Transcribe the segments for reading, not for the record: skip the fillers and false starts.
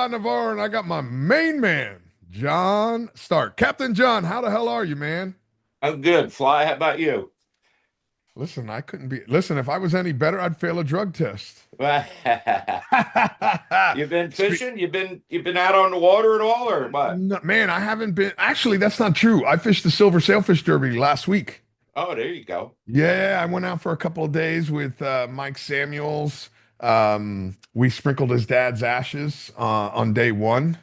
Fly Navarro, and I got my main man, John Stark. Captain John, how the hell are you, man? I'm good. Fly, how about you? Listen, I couldn't be. Listen, if I was any better, I'd fail a drug test. You've been Spe- fishing? You've been out on the water at all or what? no, man, I haven't been. Actually, that's not true. I fished the Silver Sailfish Derby last week. Oh, there you go. Yeah, I went out for a couple of days with Mike Samuels. We sprinkled his dad's ashes on day one.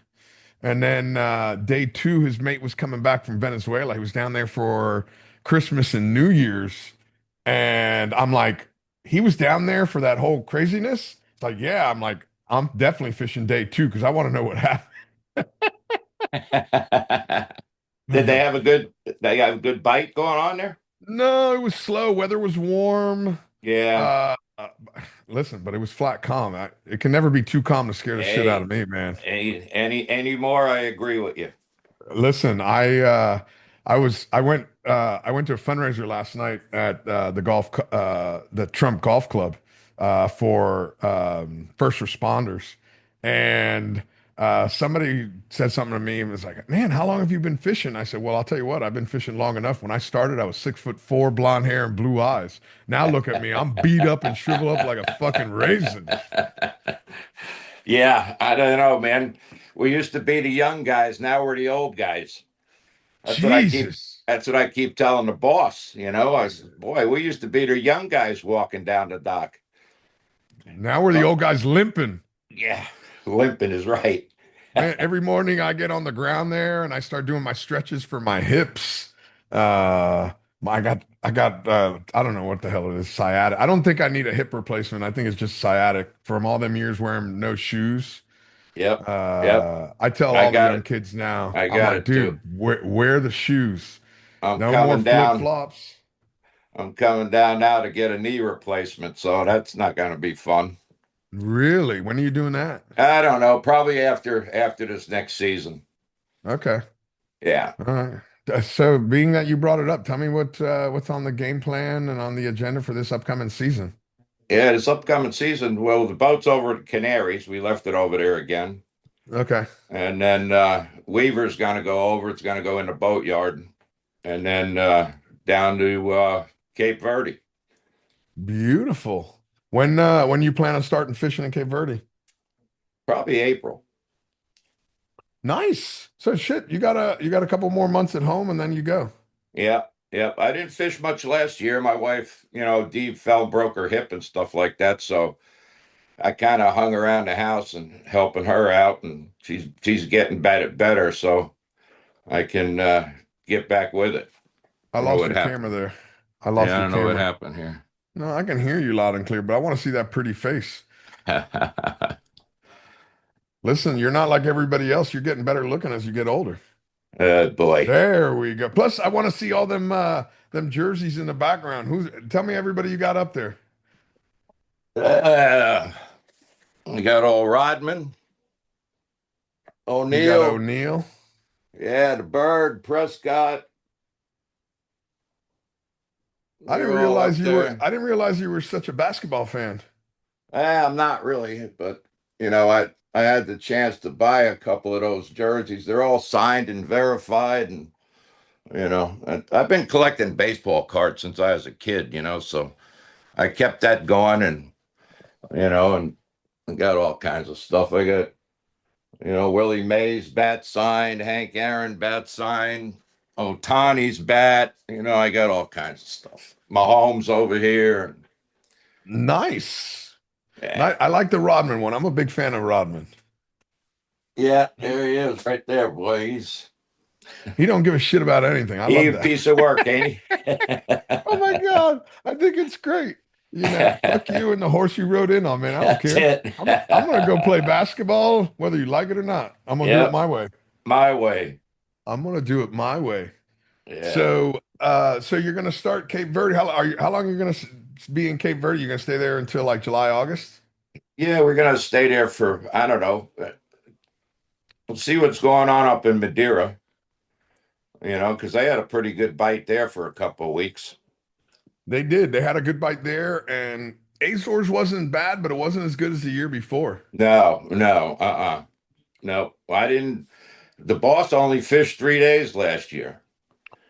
And then day two, his mate was coming back from Venezuela. He was down there for Christmas and New Year's. And I'm like, he was down there for that whole craziness. It's like, yeah, I'm like, I'm definitely fishing day two because I want to know what happened. Did they have a good they have a good bite going on there? No, it was slow. Weather was warm. Yeah. Uh, uh, listen, but it was flat calm. It can never be too calm to scare the shit out of Hey, me, man. any more, I agree with you. Listen, I went to a fundraiser last night at the Trump Golf Club for first responders, and somebody said something to me and was like, "Man, how long have you been fishing?" I said, "Well, I'll tell you what, I've been fishing long enough. When I started, I was 6'4", blonde hair and blue eyes. Now look at me, I'm beat up and shriveled up like a fucking raisin." Yeah, I don't know, man. We used to be the young guys, now we're the old guys. That's what I keep Jesus. that's what I keep telling the boss, you know. I said, boy, we used to be the young guys walking down the dock. Now we're the Well, old guys limping. yeah, limping is right. Man, every morning I get on the ground there and I start doing my stretches for my hips. Uh, I don't know what the hell it is, sciatic. I don't think I need a hip replacement. I think it's just sciatic from all them years wearing no shoes. Yep, yep. I tell I all the got young it. kids now, I I'm got like, it too. dude, wear the shoes. I'm No more coming flip down. flops. I'm coming down now to get a knee replacement, so that's not going to be fun. Really? When are you doing that? I don't know. Probably after this next season. Okay. Yeah. All right. So, being that you brought it up, tell me what's on the game plan and on the agenda for this upcoming season. Yeah, this upcoming season, well, the boat's over at Canaries. We left it over there again. Okay. And then Weaver's going to go over. It's going to go in the boatyard. And then down to Cape Verde. Beautiful. When you plan on starting fishing in Cape Verde? Probably April. Nice. So shit, you got a couple more months at home and then you go. Yeah. Yep. I didn't fish much last year. My wife, Dee fell, broke her hip and stuff like that. So I kind of hung around the house and helping her out, and she's getting better. So I can get back with it. I I don't know lost what your camera happened. there. I lost Yeah, I your don't know what camera. happened here. No, I can hear you loud and clear, but I want to see that pretty face. Listen, you're not like everybody else. You're getting better looking as you get older. Boy. There we go. Plus, I want to see all them jerseys in the background. Tell me everybody you got up there. Uh, we got old Rodman, You got O'Neill, O'Neill. yeah, the Bird, Prescott. They're all up I there. didn't realize you were such a basketball fan. I'm not really, but I had the chance to buy a couple of those jerseys. They're all signed and verified, and I've been collecting baseball cards since I was a kid. So I kept that going, and I got all kinds of stuff. I got Willie Mays bat signed, Hank Aaron bat signed, Otani's bat. I got all kinds of stuff. Mahomes over here. Nice. Yeah. I like the Rodman one. I'm a big fan of Rodman. Yeah, He there he is, right there, boy. he don't give a shit about anything. I He love a that. piece of work, ain't he? Oh my God. I think it's great. Fuck you and the horse you rode in on, man. I don't That's care. it. I'm gonna go play basketball, whether you like it or not. I'm gonna do it Yep, my way. my way. I'm gonna do it my way. Yeah. So you're gonna start Cape Verde. How long are you gonna be in Cape Verde? You're gonna stay there until like July, August? Yeah, we're gonna stay there for, I don't know. We'll see what's going on up in Madeira, because they had a pretty good bite there for a couple of weeks. They did. They had a good bite there, and Azores wasn't bad, but it wasn't as good as the year before. No, no, uh-uh. no, I didn't. The boss only fished 3 days last year.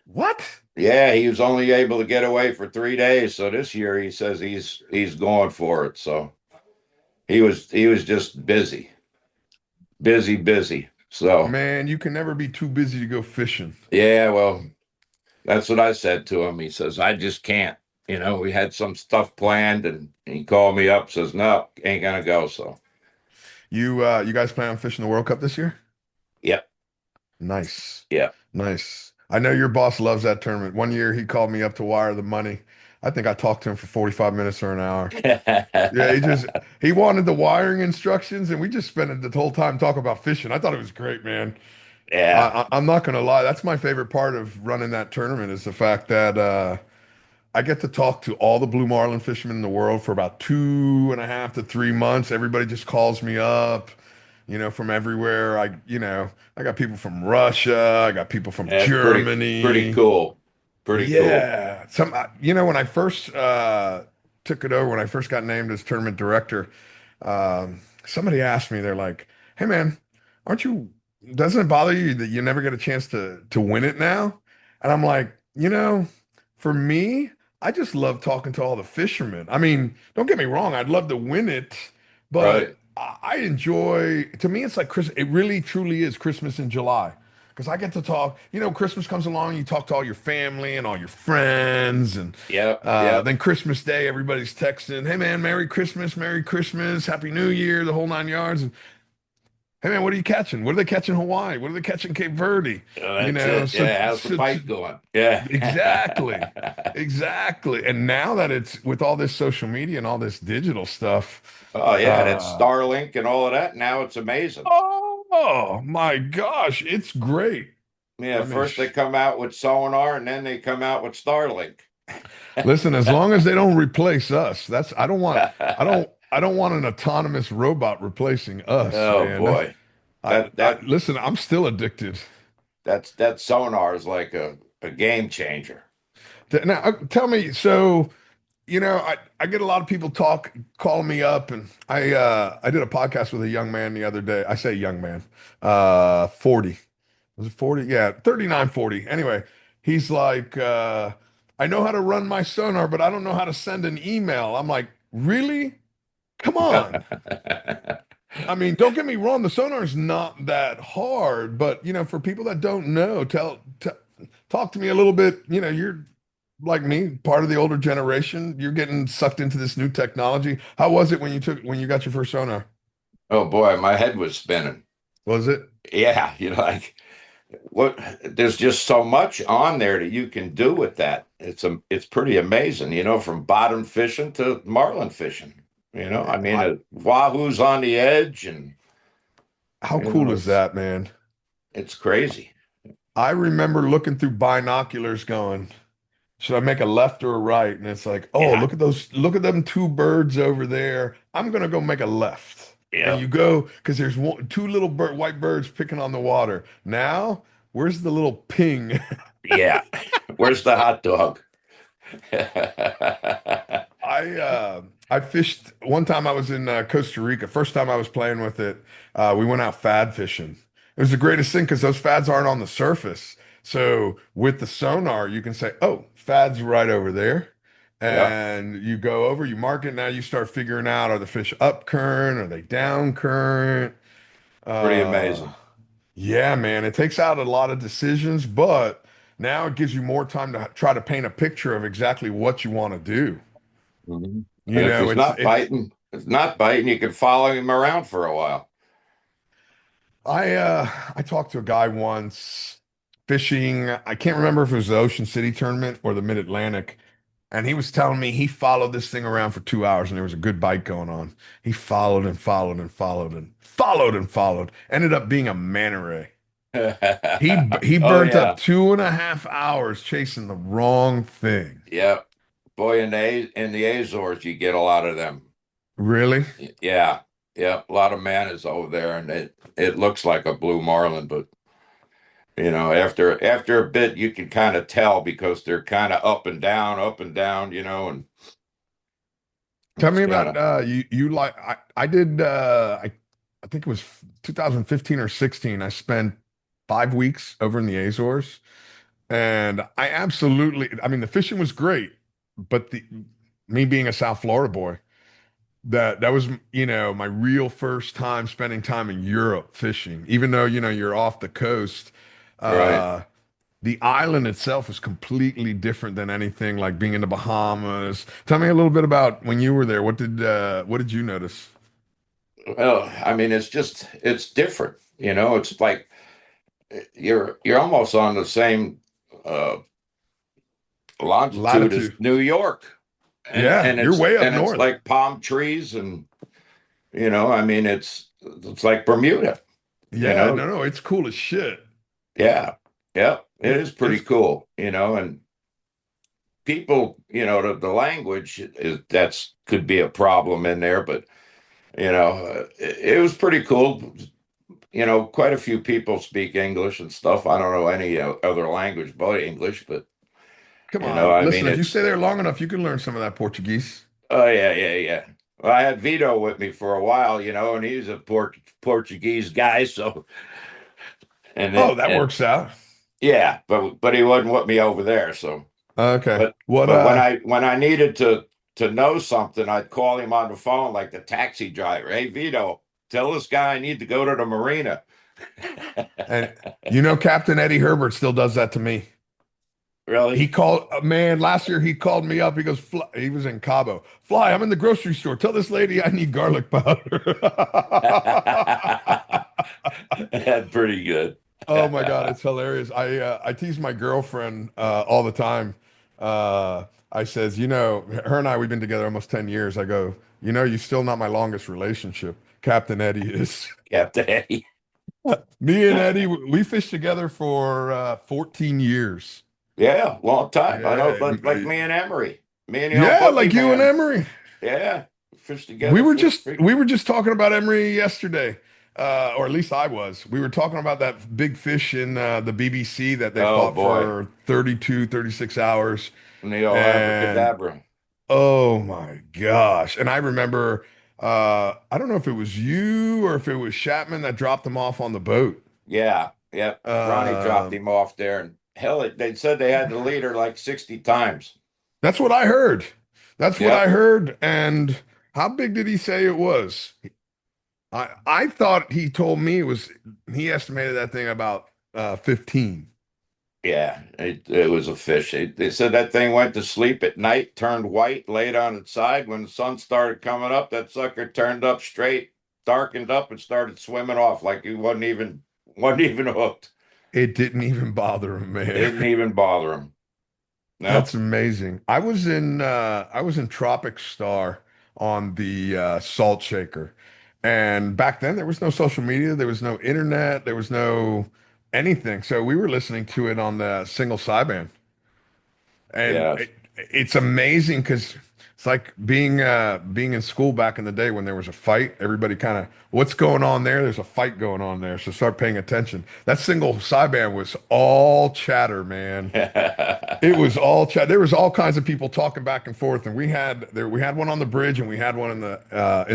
What? Yeah, he was only able to get away for 3 days. So this year he says he's going for it. So he was just busy, busy, busy. So Man, you can never be too busy to go fishing. yeah, well, that's what I said to him. He says, I just can't. We had some stuff planned and he called me up, says, no, ain't gonna go. So You guys plan on fishing the World Cup this year? yep, Nice. yep. Nice. I know your boss loves that tournament. One year he called me up to wire the money. I think I talked to him for 45 minutes or an hour. Yeah, he wanted the wiring instructions and we just spent the whole time talking about fishing. I thought it was great, man. Yeah, I'm not gonna lie, that's my favorite part of running that tournament is the fact that I get to talk to all the blue marlin fishermen in the world for about 2.5 to 3 months. Everybody just calls me up, from everywhere. I got people from Russia. I got people from that's pretty Germany. cool. Pretty cool. Yeah. When I first took it over, when I first got named as tournament director, somebody asked me, they're like, "Hey man, aren't you, doesn't it bother you that you never get a chance to win it now?" And I'm like, for me, I just love talking to all the fishermen. I mean, don't get me wrong, I'd love to win it, but Right. I enjoy, to me, it's like Chris, it really truly is Christmas in July. Because I get to talk, Christmas comes along, you talk to all your family and all your friends, and Yep, yep. then Christmas Day, everybody's texting, "Hey man, Merry Christmas, Happy New Year," the whole 9 yards. And hey man, what are you catching? What are they catching in Hawaii? What are they catching in Cape Verde? That's it. Yeah, how's the So bite going? Yeah. exactly, exactly. And now that it's with all this social media and all this digital stuff, Oh yeah, that's uh, Starlink and all of that. Now it's amazing. oh my gosh, it's great. Yeah, I mean, first they come out with sonar and then they come out with Starlink. listen, as long as they don't replace us, I don't want an autonomous robot replacing us, Oh man. boy. That that Listen, I'm still addicted. that sonar is like a game changer. Now, tell me, so I get a lot of people calling me up, and I did a podcast with a young man the other day. I say young man, 40. Was it 40? Yeah, 39, 40. Anyway, he's like, I know how to run my sonar, but I don't know how to send an email. I'm like, really? Come on. I mean, don't get me wrong, the sonar is not that hard, but for people that don't know, talk to me a little bit. You're like me, part of the older generation. You're getting sucked into this new technology. How was it when you got your first sonar? Oh boy, my head was spinning. Was it? Yeah, like what there's just so much on there that you can do with that. It's pretty amazing, from bottom fishing to marlin fishing. I mean, I, wahoo's on the edge and how you cool know is it's that, man? it's crazy. I remember looking through binoculars going, should I make a left or a right? And it's like, oh, Yeah. look at them two birds over there. I'm gonna go make a left. And Yeah. you go because there's two little white birds picking on the water. Now, where's the little ping? Yeah. Where's the hot dog? I fished one time. I was in Costa Rica. First time I was playing with it, we went out fad fishing. It was the greatest thing because those fads aren't on the surface. So with the sonar, you can say, "Oh, fad's right over there," Yeah. and you go over, you mark it. Now you start figuring out: are the fish up current? Are they down current? Pretty Uh, amazing. yeah, man, it takes out a lot of decisions, but now it gives you more time to try to paint a picture of exactly what you want to do. Mhm. And if he's not It's biting, you can follow him around for a while. I talked to a guy once fishing. I can't remember if it was the Ocean City tournament or the Mid-Atlantic, and he was telling me he followed this thing around for 2 hours and there was a good bite going on. He followed and followed and followed and followed and followed. Ended up being a manta ray. He Oh burnt up yeah. 2.5 hours chasing the wrong thing. Yeah. Boy, in the Azores, you get a lot of them. Really? Yeah. Yeah. A lot of manas over there, and it looks like a blue marlin, but after a bit, you can kind of tell because they're kind of up and down, and Tell it's me kind about of you like I did I I think it was 2015 or 16. I spent 5 weeks over in the Azores, and I mean, the fishing was great, but the me being a South Florida boy, that was, my real first time spending time in Europe fishing. Even though, you're off the coast, Right. uh, the island itself is completely different than anything like being in the Bahamas. Tell me a little bit about when you were there. What did you notice? Well, I mean, it's different. It's like you're almost on the same uh, longitude as Latitude. New York, and Yeah, and you're it's way up and it's north. like palm trees, and I mean, it's like Bermuda. You Yeah, know, no, no, it's cool as shit. yeah, yeah, it It's is pretty it's cool. And people, the language is that's could be a problem in there, but it was pretty cool. Quite a few people speak English and stuff. I don't know any other language but English, but Come on. I mean, Listen, if you stay there long enough, you can learn some of that Portuguese. oh yeah, yeah, yeah. Well, I had Vito with me for a while, and he's a Portuguese guy, so and Oh, it that and works out. yeah, but he wasn't with me over there, so Okay. but What but when I needed to know something, I'd call him on the phone like the taxi driver. Hey Vito, tell this guy I need to go to the marina. and Captain Eddie Herbert still does that to me. He Really? called, man, last year he called me up. He goes, Fly, he was in Cabo. Fly, I'm in the grocery store. Tell this lady I need garlic powder. That's pretty good. Oh my God, it's hilarious. I tease my girlfriend all the time. I says, her and I, we've been together almost 10 years. I go, you're still not my longest relationship. Captain Eddie is. Captain Eddie. Me and Eddie, we fished together for 14 years. Yeah, long time. I know, Yeah, like me and Emery. Me and the old yeah, bookie like you and man. Emery. Yeah. Fished We together were for just we were just talking about Emery yesterday, or at least I was. We were talking about that big fish in the BBC that they oh fought boy. for 32, 36 hours. Neo And abracadabra. oh my gosh. And I remember, I don't know if it was you or if it was Chapman that dropped them off on the boat. Yeah, yeah. Ronnie dropped Um, him off there, and hell, they said they had to lead her like 60 times. that's what I heard. That's what I Yep. heard. And how big did he say it was? I thought he told me he estimated that thing about 15. Yeah, it was a fish. They said that thing went to sleep at night, turned white, laid on its side. When the sun started coming up, that sucker turned up straight, darkened up, and started swimming off like he wasn't even hooked. It didn't even bother him, man. Didn't even bother him. That's Nope. amazing. I was in Tropic Star on the Salt Shaker. And back then there was no social media, there was no internet, there was no anything. So we were listening to it on the single sideband. And Yeah. it's amazing because it's like being in school back in the day when there was a fight. Everybody kind of, what's going on there? There's a fight going on there, so start paying attention. That single sideband was all chatter, man. It was all chat. There was all kinds of people talking back and forth, and we had one on the bridge and we had one in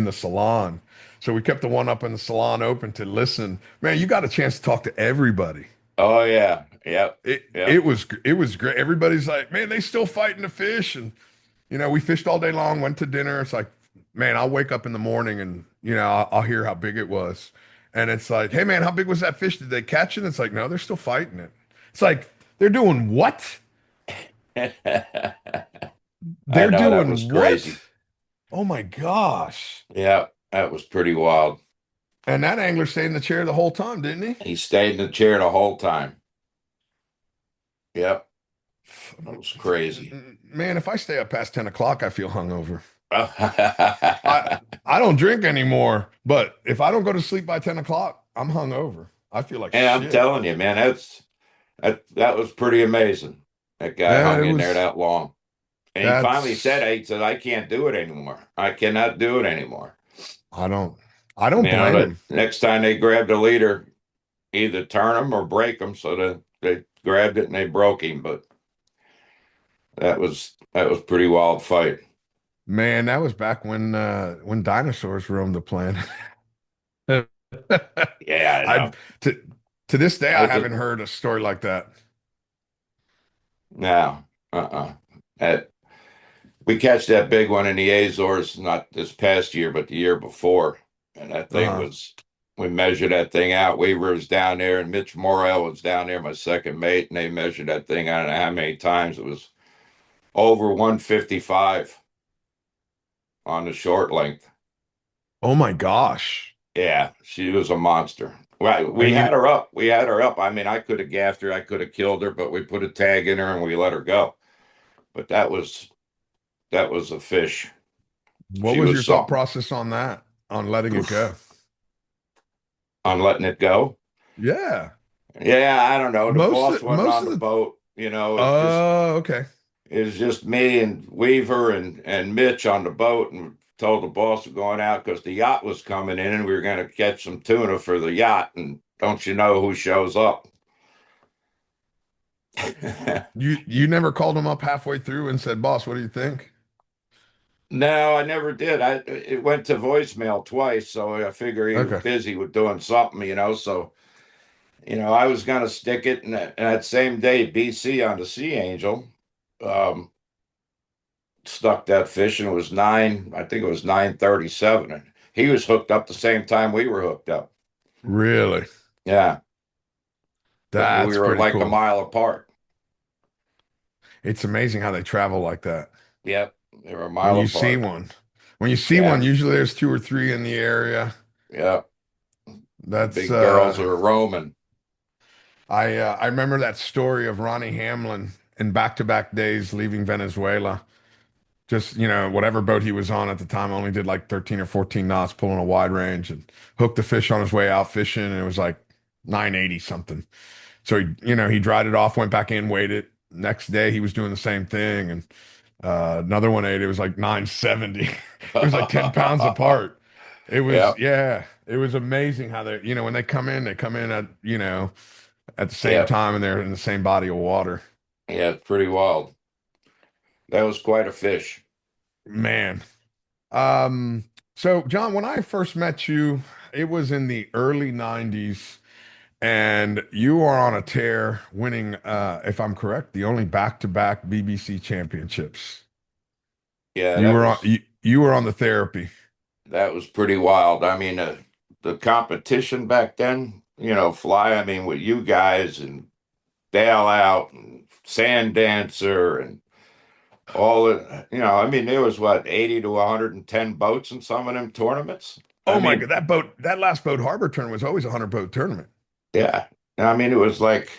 the salon. So we kept the one up in the salon open to listen. Man, you got a chance to talk to everybody. Oh yeah. Yep. It Yep. it was it was great. Everybody's like, man, they still fighting the fish, and we fished all day long, went to dinner. It's like, man, I'll wake up in the morning and I'll hear how big it was, and it's like, hey man, how big was that fish? Did they catch it? It's like, no, they're still fighting it. It's like they're doing what? I They're know that was doing what? crazy. Oh my gosh! Yeah, that was pretty wild. And that angler stayed in the chair the whole time, didn't he? He stayed in the chair the whole time. Yep, that was crazy. Man, if I stay up past 10 o'clock, I feel hungover. I Yeah, I don't drink anymore, but if I don't go to sleep by 10 o'clock, I'm hungover. I feel like I'm shit. telling you, man, that was pretty amazing. That guy Yeah, hung it in there was that long. And he finally that's said, I can't do it anymore. I cannot do it anymore. I don't I don't blame That him. next time they grabbed a leader, either turn him or break him. So they grabbed it and they broke him. But that was pretty wild fight. Man, that was back when dinosaurs roamed the planet. Yeah, I I've know. to to this day I I did. haven't heard a story like that. No, uh-uh. That we catch that big one in the Azores, not this past year, but the year before. And that thing Uh-huh. was, we measured that thing out. Weaver was down there, and Mitch Morrell was down there, my second mate, and they measured that thing. I don't know how many times. It was over 155 on the short length. Oh my gosh. Yeah, she was a monster. Well, we And had you her up. We had her up. I mean, I could have gaffed her. I could have killed her, but we put a tag in her and we let her go. But that was a fish. what She was was your thought something. process on that? On letting it go? On letting it go. Yeah. Yeah, I don't know. The boss wasn't Most on of the the boat. It's just oh, okay. it's just me and Weaver and Mitch on the boat, and told the boss we're going out because the yacht was coming in and we were going to catch some tuna for the yacht. And don't you know who shows up? You never called him up halfway through and said, "Boss, what do you think?" No, I never did. It went to voicemail twice, so I figure he was Okay. busy with doing something. So I was gonna stick it, and that same day, BC on the Sea Angel, um, stuck that fish, and it was nine. I think it was 9:37, and he was hooked up the same time we were hooked up. Really? Yeah, but we That's were pretty like a cool. mile apart. It's amazing how they travel like that. Yep, they were a When mile you see apart. one. When you see one, Yeah, usually there's two or three in the area. yeah. The That's big girls are roaming. I remember that story of Ronnie Hamlin in back-to-back days leaving Venezuela. Just, whatever boat he was on at the time only did like 13 or 14 knots pulling a wide range and hooked the fish on his way out fishing and it was like 980 something. So he dried it off, went back in, weighed it. Next day he was doing the same thing and another one ate it was like 970. It was like 10 pounds apart. It was Yep, yeah, it was amazing how when they come in at, at the same yep, time and they're in the same body of water. yeah. It's pretty wild. That was quite a fish. Man. Um, so John, when I first met you, it was in the early 90s, and you are on a tear winning, if I'm correct, the only back-to-back BBC championships. Yeah, You were on you were on the therapy. that was pretty wild. I mean, the competition back then, Fly. I mean, with you guys and Dale Out and Sand Dancer and all the, I mean, there was what, 80 to 110 boats in some of them tournaments. I Oh my mean, God, that last boat harbor tournament was always a 100 boat tournament. yeah. I mean, it was like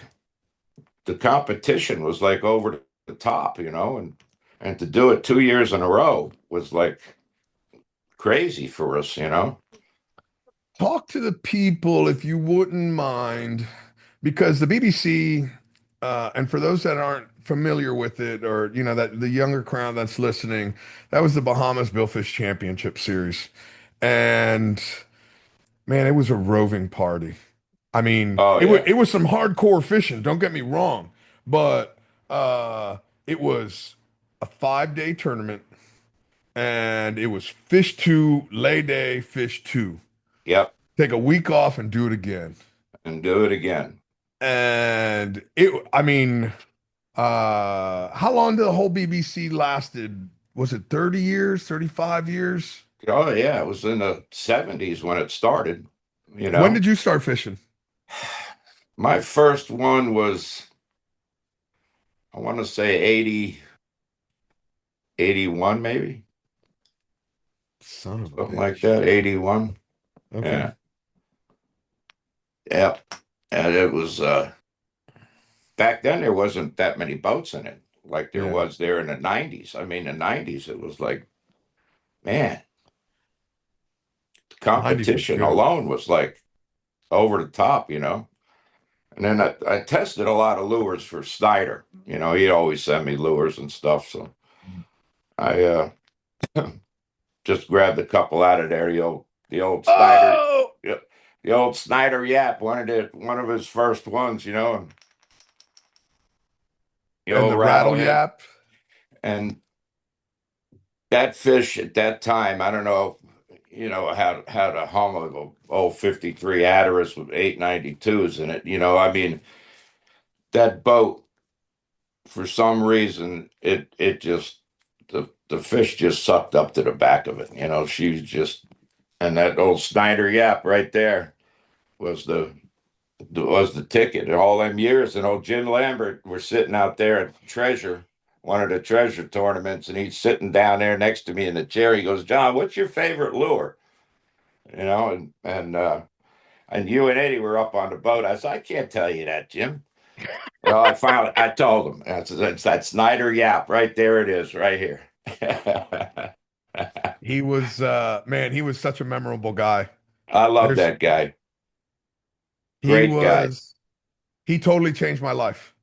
the competition was like over the top, and to do it 2 years in a row was like crazy for us. Talk to the people if you wouldn't mind, because the BBC, and for those that aren't familiar with it, or that the younger crowd that's listening, that was the Bahamas Billfish Championship Series, and man, it was a roving party. I mean, Oh yeah. it was some hardcore fishing. Don't get me wrong, but it was a 5 day tournament, and it was fish two, lay day, fish two. Yep. Take a week off and do it again. And do it again. And I mean, how long did the whole BBC lasted? Was it 30 years, 35 years? Oh yeah, it was in the 70s when it started, you When know. did you start fishing? My first one was, I want to say 80, 81 maybe, Son of a something like bitch. that, 81. Okay. Yeah. Yeah. And it was back then there wasn't that many boats in it like there Yeah. was there in the 90s. I mean, the 90s it was like, man, the 90s was competition good. alone was like over the top. And then I tested a lot of lures for Snyder. He'd always send me lures and stuff. So I just grabbed a couple out of there. The old Snyder, Oh, yeah, the old Snyder Yap, one of his first ones, and the and old the rattle rattlehead. yap. And that fish at that time, I don't know. had a hum of a old 53 Hatteras with 892s in it. I mean, that boat, for some reason, it just the fish just sucked up to the back of it. She's just, and that old Snyder Yap right there was the ticket. And all them years, and old Jim Lambert were sitting out there at Treasure, one of the Treasure tournaments, and he's sitting down there next to me in the chair. He goes, "John, what's your favorite lure?" And you and Eddie were up on the boat. I said, "I can't tell you that, Jim." Well, I told him. It's that Snyder Yap right there. It is right here. He was man, he was such a memorable guy. I love There's that guy. he Great guy. was he totally changed my life.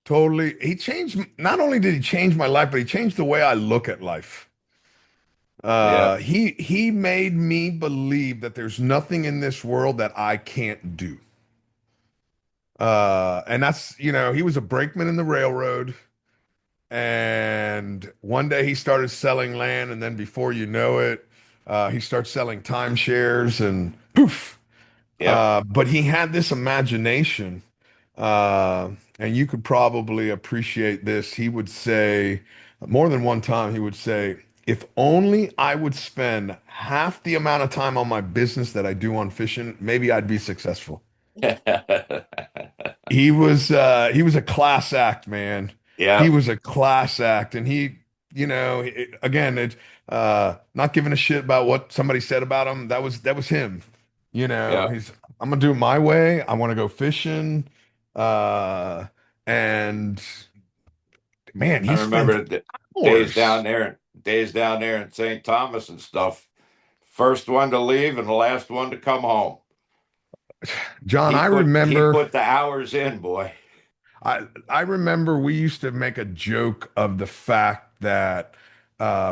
Totally. He changed, not only did he change my life, but he changed the way I look at life. Yeah. He made me believe that there's nothing in this world that I can't do. And that's, he was a brakeman in the railroad. And one day he started selling land, and then before you know it, he starts selling timeshares and poof. Yep. But he had this imagination, and you could probably appreciate this. He would say, more than one time, he would say, if only I would spend half the amount of time on my business that I do on fishing, maybe I'd be successful. He was a class act, man. He Yep. was a class act, and again, not giving a shit about what somebody said about him. That was him. Yep. I'm gonna do it my way. I want to go fishing, uh, and man, I he spent remember the hours. days down there in St. Thomas and stuff. First one to leave and the last one to come home. John, He I put he remember. put the hours in, boy. I remember we used to make a joke of the fact that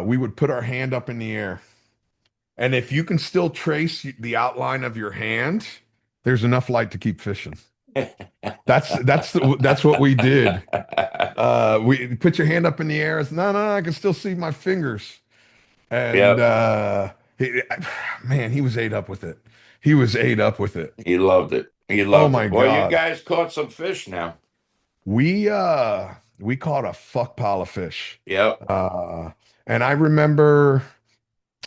we would put our hand up in the air. And if you can still trace the outline of your hand, there's enough light to keep fishing. That's what we did. We put your hand up in the air. It's no, no, no, I can still see my fingers. And Yep. man, he was ate up with it. He was ate up with it. He loved it. He Oh loved my it. Well, you God. guys caught some fish now. We caught a fuck pile of fish. Yep. Uh, and I remember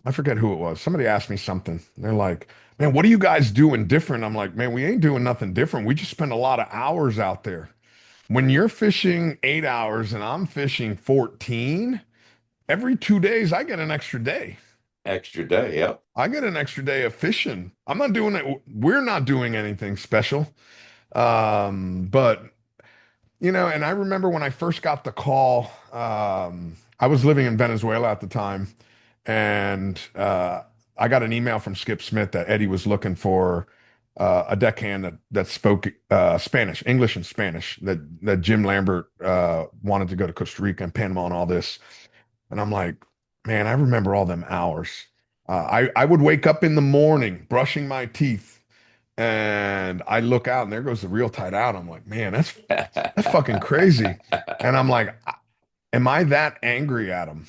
I forget who it was. Somebody asked me something. They're like, "Man, what are you guys doing different?" I'm like, "Man, we ain't doing nothing different. We just spend a lot of hours out there. When you're fishing 8 hours and I'm fishing 14, every 2 days I get an extra day. Extra day. Yep. I get an extra day of fishing. I'm not doing it. We're not doing anything special. But and I remember when I first got the call, I was living in Venezuela at the time, and I got an email from Skip Smith that Eddie was looking for a deckhand that spoke Spanish, English and Spanish, that Jim Lambert wanted to go to Costa Rica and Panama and all this. And I'm like, man, I remember all them hours. I would wake up in the morning brushing my teeth, and I look out, and there goes the reel tied out. I'm like, man, that's fucking crazy. And I'm like, am I that angry at him?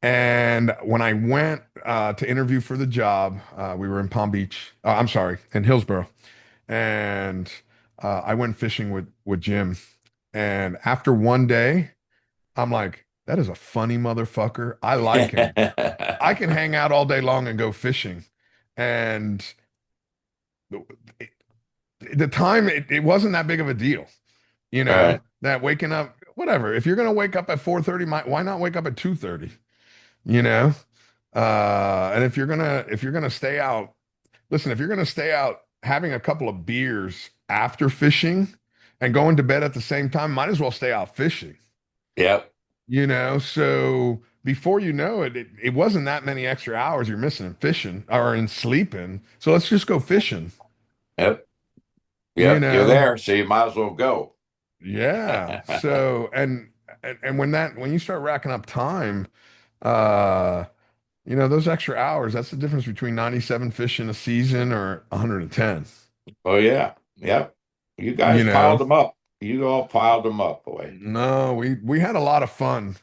And when I went to interview for the job, we were in Palm Beach. I'm sorry, in Hillsborough, and I went fishing with Jim. And after one day, I'm like, that is a funny motherfucker. I like him. I can hang out all day long and go fishing. And the, the time, it wasn't that big of a deal, Right. that waking up, whatever. If you're gonna wake up at 4:30, why not wake up at 2:30? You know? And if you're gonna stay out, listen, if you're gonna stay out having a couple of beers after fishing and going to bed at the same time, might as well stay out fishing. Yep. So before you know it, it wasn't that many extra hours you're missing in fishing or in sleeping. So let's just go fishing, Yep. you Yep. You're know? there, so you might as well go. Yeah. So and when you start racking up time, uh, those extra hours, that's the difference between 97 fish in a season or 110. Oh yeah. Yep. You You guys know? piled them up. You all piled them up, boy. No, we had a lot of fun.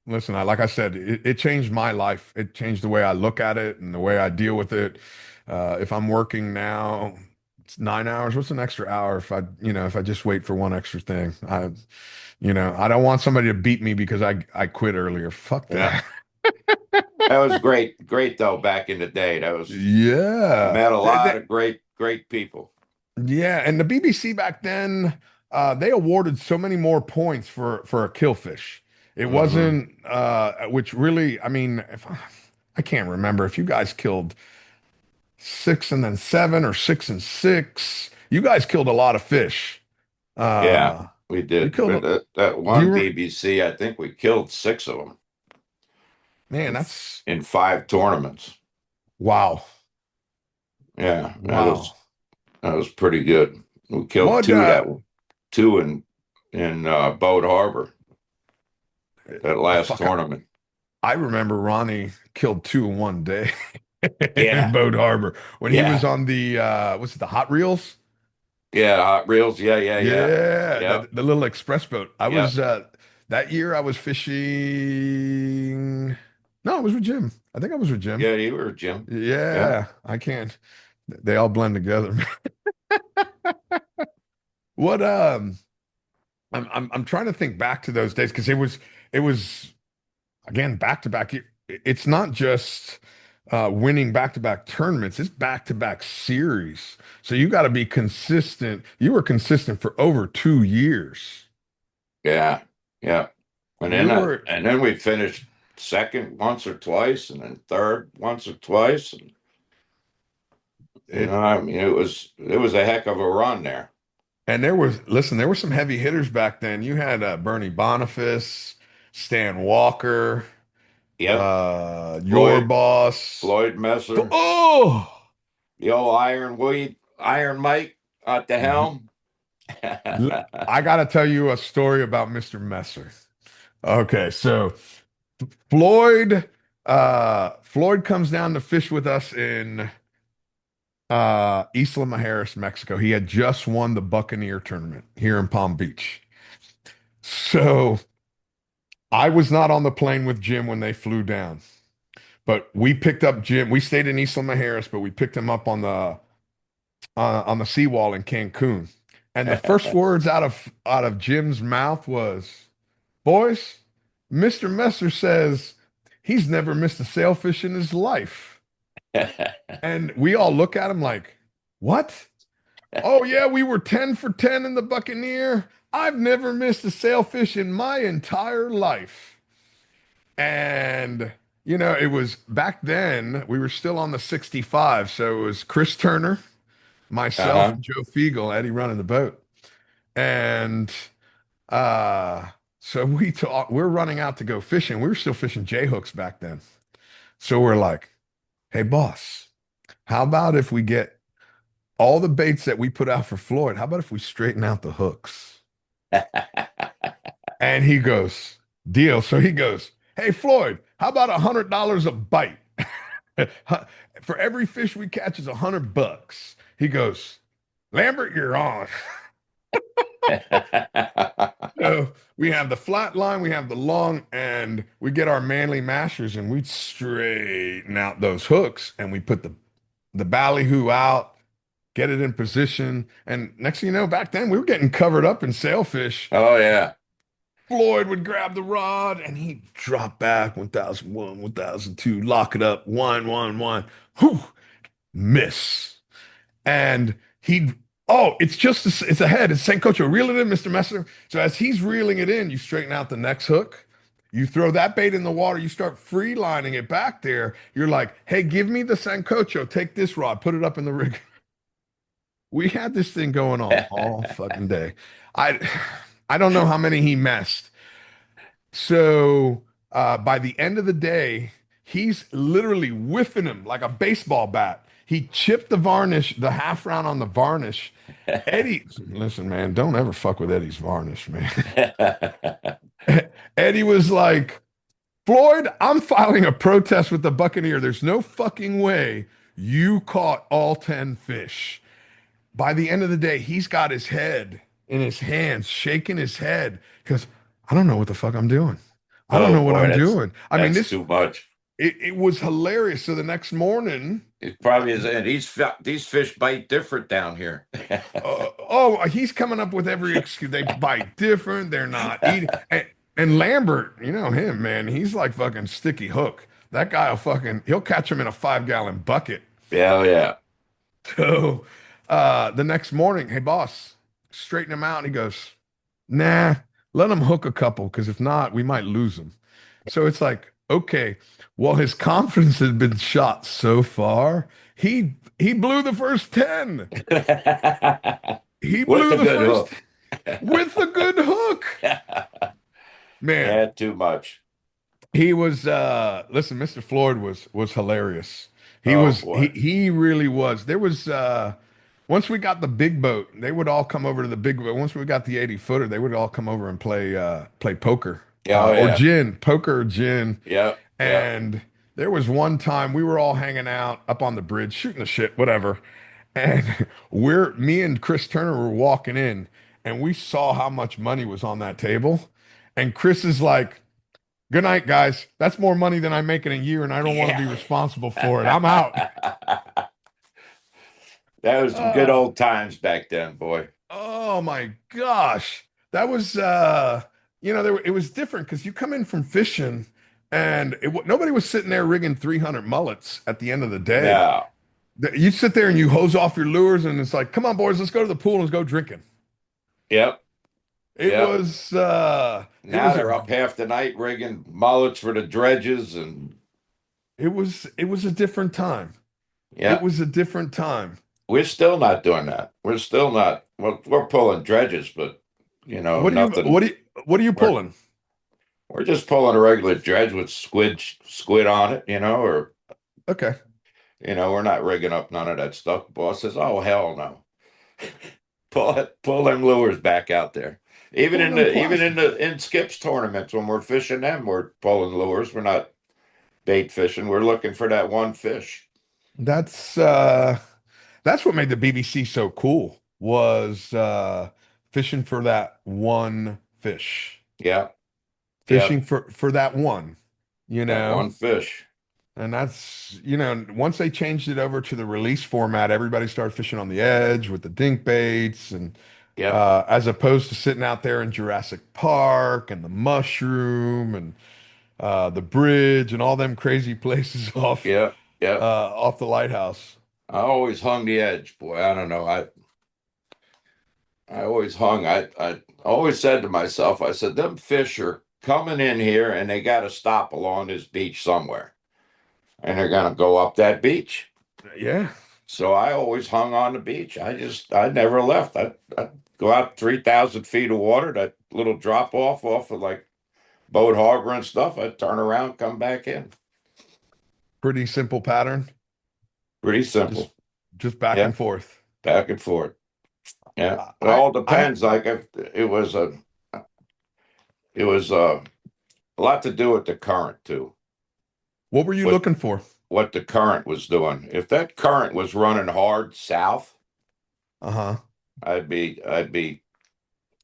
listen, like I said, it changed my life. It changed the way I look at it and the way I deal with it. If I'm working now, it's 9 hours. What's an extra hour if if I just wait for one extra thing? I don't want somebody to beat me because I quit earlier. Fuck Yeah. that. That was great. Great though, back in the day. Yeah. Met a lot of great people. Yeah, and the BBC back then, they awarded so many more points for a killfish. It Hmm. wasn't, which really, I mean, if I can't remember if you guys killed six and then seven or six and six. You guys killed a lot of fish. Yeah, Uh, we you did. killed. But that Do one you? BBC, I think we killed six of them Man, in, that's in five tournaments. wow, Yeah, wow. that was pretty good. We killed What? two in Boat Harbor that last Fuck. tournament. I remember Ronnie killed two in one day in Yeah, Boat Harbor when he was yeah, on the what's it, the Hot Reels? yeah. Hot reels. Yeah, yeah, yeah. Yeah, Yep, the little express boat. I was yep. that year I was fishing. No, I was with Jim. I think I was with Jim. Yeah, you were Jim. Yeah. Yeah, I can't. They all blend together. What I'm trying to think back to those days because it was again back to back. It's not just winning back to back tournaments, it's back to back series. So you got to be consistent. You were consistent for over 2 years. Yeah, yeah. You were And then we finished second once or twice, and then third once or twice. And it I mean, it was a heck of a run there. and listen, there were some heavy hitters back then. You had Bernie Boniface, Stan Walker, Yep, your Floyd boss. Floyd Messer, Oh, the old Iron Mike at the helm. I got to tell you a story about Mr. Messer. Okay, so Floyd comes down to fish with us in Isla Mujeres, Mexico. He had just won the Buccaneer tournament here in Palm Beach. So I was not on the plane with Jim when they flew down, but we picked up Jim. We stayed in Isla Mujeres, but we picked him up on the seawall in Cancun. And the first words out of Jim's mouth was, "Boys, Mr. Messer says he's never missed a sailfish in his life." And we all look at him like, "What? Oh yeah, we were 10 for 10 in the Buccaneer. I've never missed a sailfish in my entire life." And it was back then, we were still on the 65. So it was Chris Turner, myself, Uh-huh. Joe Fiegel, Eddie running the boat. And uh so we're running out to go fishing. We were still fishing J hooks back then. So we're like, "Hey boss, how about if we get all the baits that we put out for Floyd? How about if we straighten out the hooks?" And he goes, "Deal." So he goes, "Hey Floyd, how about $100 a bite? For every fish we catch is $100." He goes, "Lambert, you're on." So we have the flat line, we have the long, and we get our manly mashers and we straighten out those hooks and we put the ballyhoo out, get it in position. And next thing you know, back then we were getting covered up in sailfish. Oh yeah. Floyd would grab the rod and he'd drop back 1001, 1002, lock it up, one, one, one, whew, miss. And he'd, oh, it's ahead. It's Sancocho. Reel it in, Mr. Messer. So as he's reeling it in, you straighten out the next hook. You throw that bait in the water. You start free lining it back there. You're like, "Hey, give me the Sancocho. Take this rod. Put it up in the rig." We had this thing going on all fucking day. I, I don't know how many he messed. So by the end of the day, he's literally whiffing him like a baseball bat. He chipped the varnish, the half round on the varnish. Eddie, listen, man, don't ever fuck with Eddie's varnish, man. Eddie was like, "Floyd, I'm filing a protest with the Buccaneer. There's no fucking way you caught all 10 fish." By the end of the day, he's got his head in his hands, shaking his head because I don't know what the fuck I'm doing. I don't Oh know what boy, I'm doing. I mean, that's this too much. it was hilarious. So the next morning, It probably is, and these fish bite different down here. oh, he's coming up with every excuse. They bite different. They're not eating. And Lambert, you know him, man. He's like fucking sticky hook. That guy will fucking he'll catch him in a 5 gallon bucket. Yeah, yeah. So the next morning, hey boss, straighten him out. And he goes, nah, let him hook a couple, because if not, we might lose him. So it's like, okay, well, his confidence had been shot so far. He blew the first 10. He With blew the the good first hook. with a good hook. Man, Yeah, too much. he was listen, Mr. Floyd was hilarious. He Oh was boy. he really was. There was once we got the big boat, they would all come over to the big boat. Once we got the 80 footer, they would all come over and play poker. Yeah, oh Or yeah. gin, poker or gin. Yeah, yeah. And there was one time we were all hanging out up on the bridge, shooting the shit, whatever. And me and Chris Turner were walking in, and we saw how much money was on that table. And Chris is like, good night, guys. That's more money than I make in a year, and I don't want to Yeah. be responsible for it. I'm out. That was some good Uh, old times back then, boy. oh my gosh. That was it was different because you come in from fishing, and nobody was sitting there rigging 300 mullets at the end of the day. No. You sit there and you hose off your lures, and it's like, come on, boys, let's go to the pool and let's go drinking. Yep. It Yep. was Now they're up half the night rigging mullets for the dredges and it was a different time. It yeah. was a different time. We're still not doing that. We're still not we're pulling dredges, but What are you nothing. what are you We're pulling? we're just pulling a regular dredge with squid on it, or Okay. we're not rigging up none of that stuff. Boss says, "Oh hell no." Pull them lures back out there. Even Pulling in them the even in plastic. the in skips tournaments when we're fishing them, we're pulling lures. We're not bait fishing. We're looking for that one fish. That's that's what made the BBC so cool was fishing for that one fish. Yeah, yeah, Fishing for that one, you that know. one fish. And that's, once they changed it over to the release format, everybody started fishing on the edge with the dink baits, and Yep, as opposed to sitting out there in Jurassic Park and the mushroom and the bridge and all them crazy places yep, yep. off the lighthouse. I always hung the edge, boy. I don't know. I always hung. I always said to myself, I said, them fish are coming in here and they got to stop along this beach somewhere, and they're gonna go up that beach. Yeah, So I always hung on the beach. I never left. I'd go out 3,000 feet of water, that little drop off of like Boat Harbor and stuff. I'd turn around, come back in. pretty simple pattern. Pretty Just simple. just back Yeah, and forth. back and forth. Yeah, I it I, all I depends. Like if it was a lot to do with the current too. what were you What looking for? what the current was doing. If that current was running hard south, Uh-huh. I'd be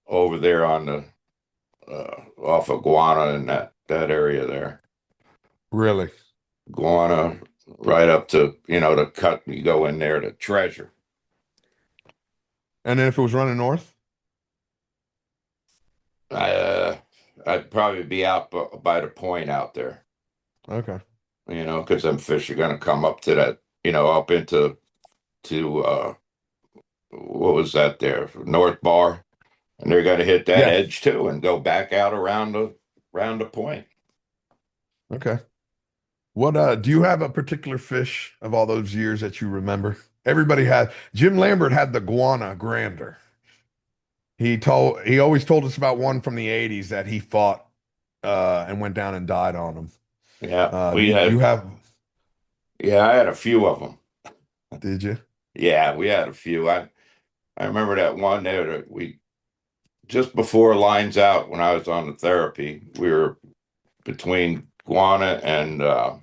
over there on the off of Guana and that area there. Really? Guana right up to, the cut, you go in there to Treasure. And then if it was running north? Uh, I'd probably be out by the point out there, Okay. because them fish are gonna come up to that, up to what was that there? North Bar. And they're gonna hit that Yeah. edge too and go back out around the point. Okay. What do you have a particular fish of all those years that you remember? Everybody had Jim Lambert had the guana grander. He always told us about one from the 80s that he fought and went down and died on him. Yeah, You have yeah, I had a few of them. did you? Yeah, we had a few. I remember that one there that we just before lines out when I was on the therapy, we were between Guana and uh,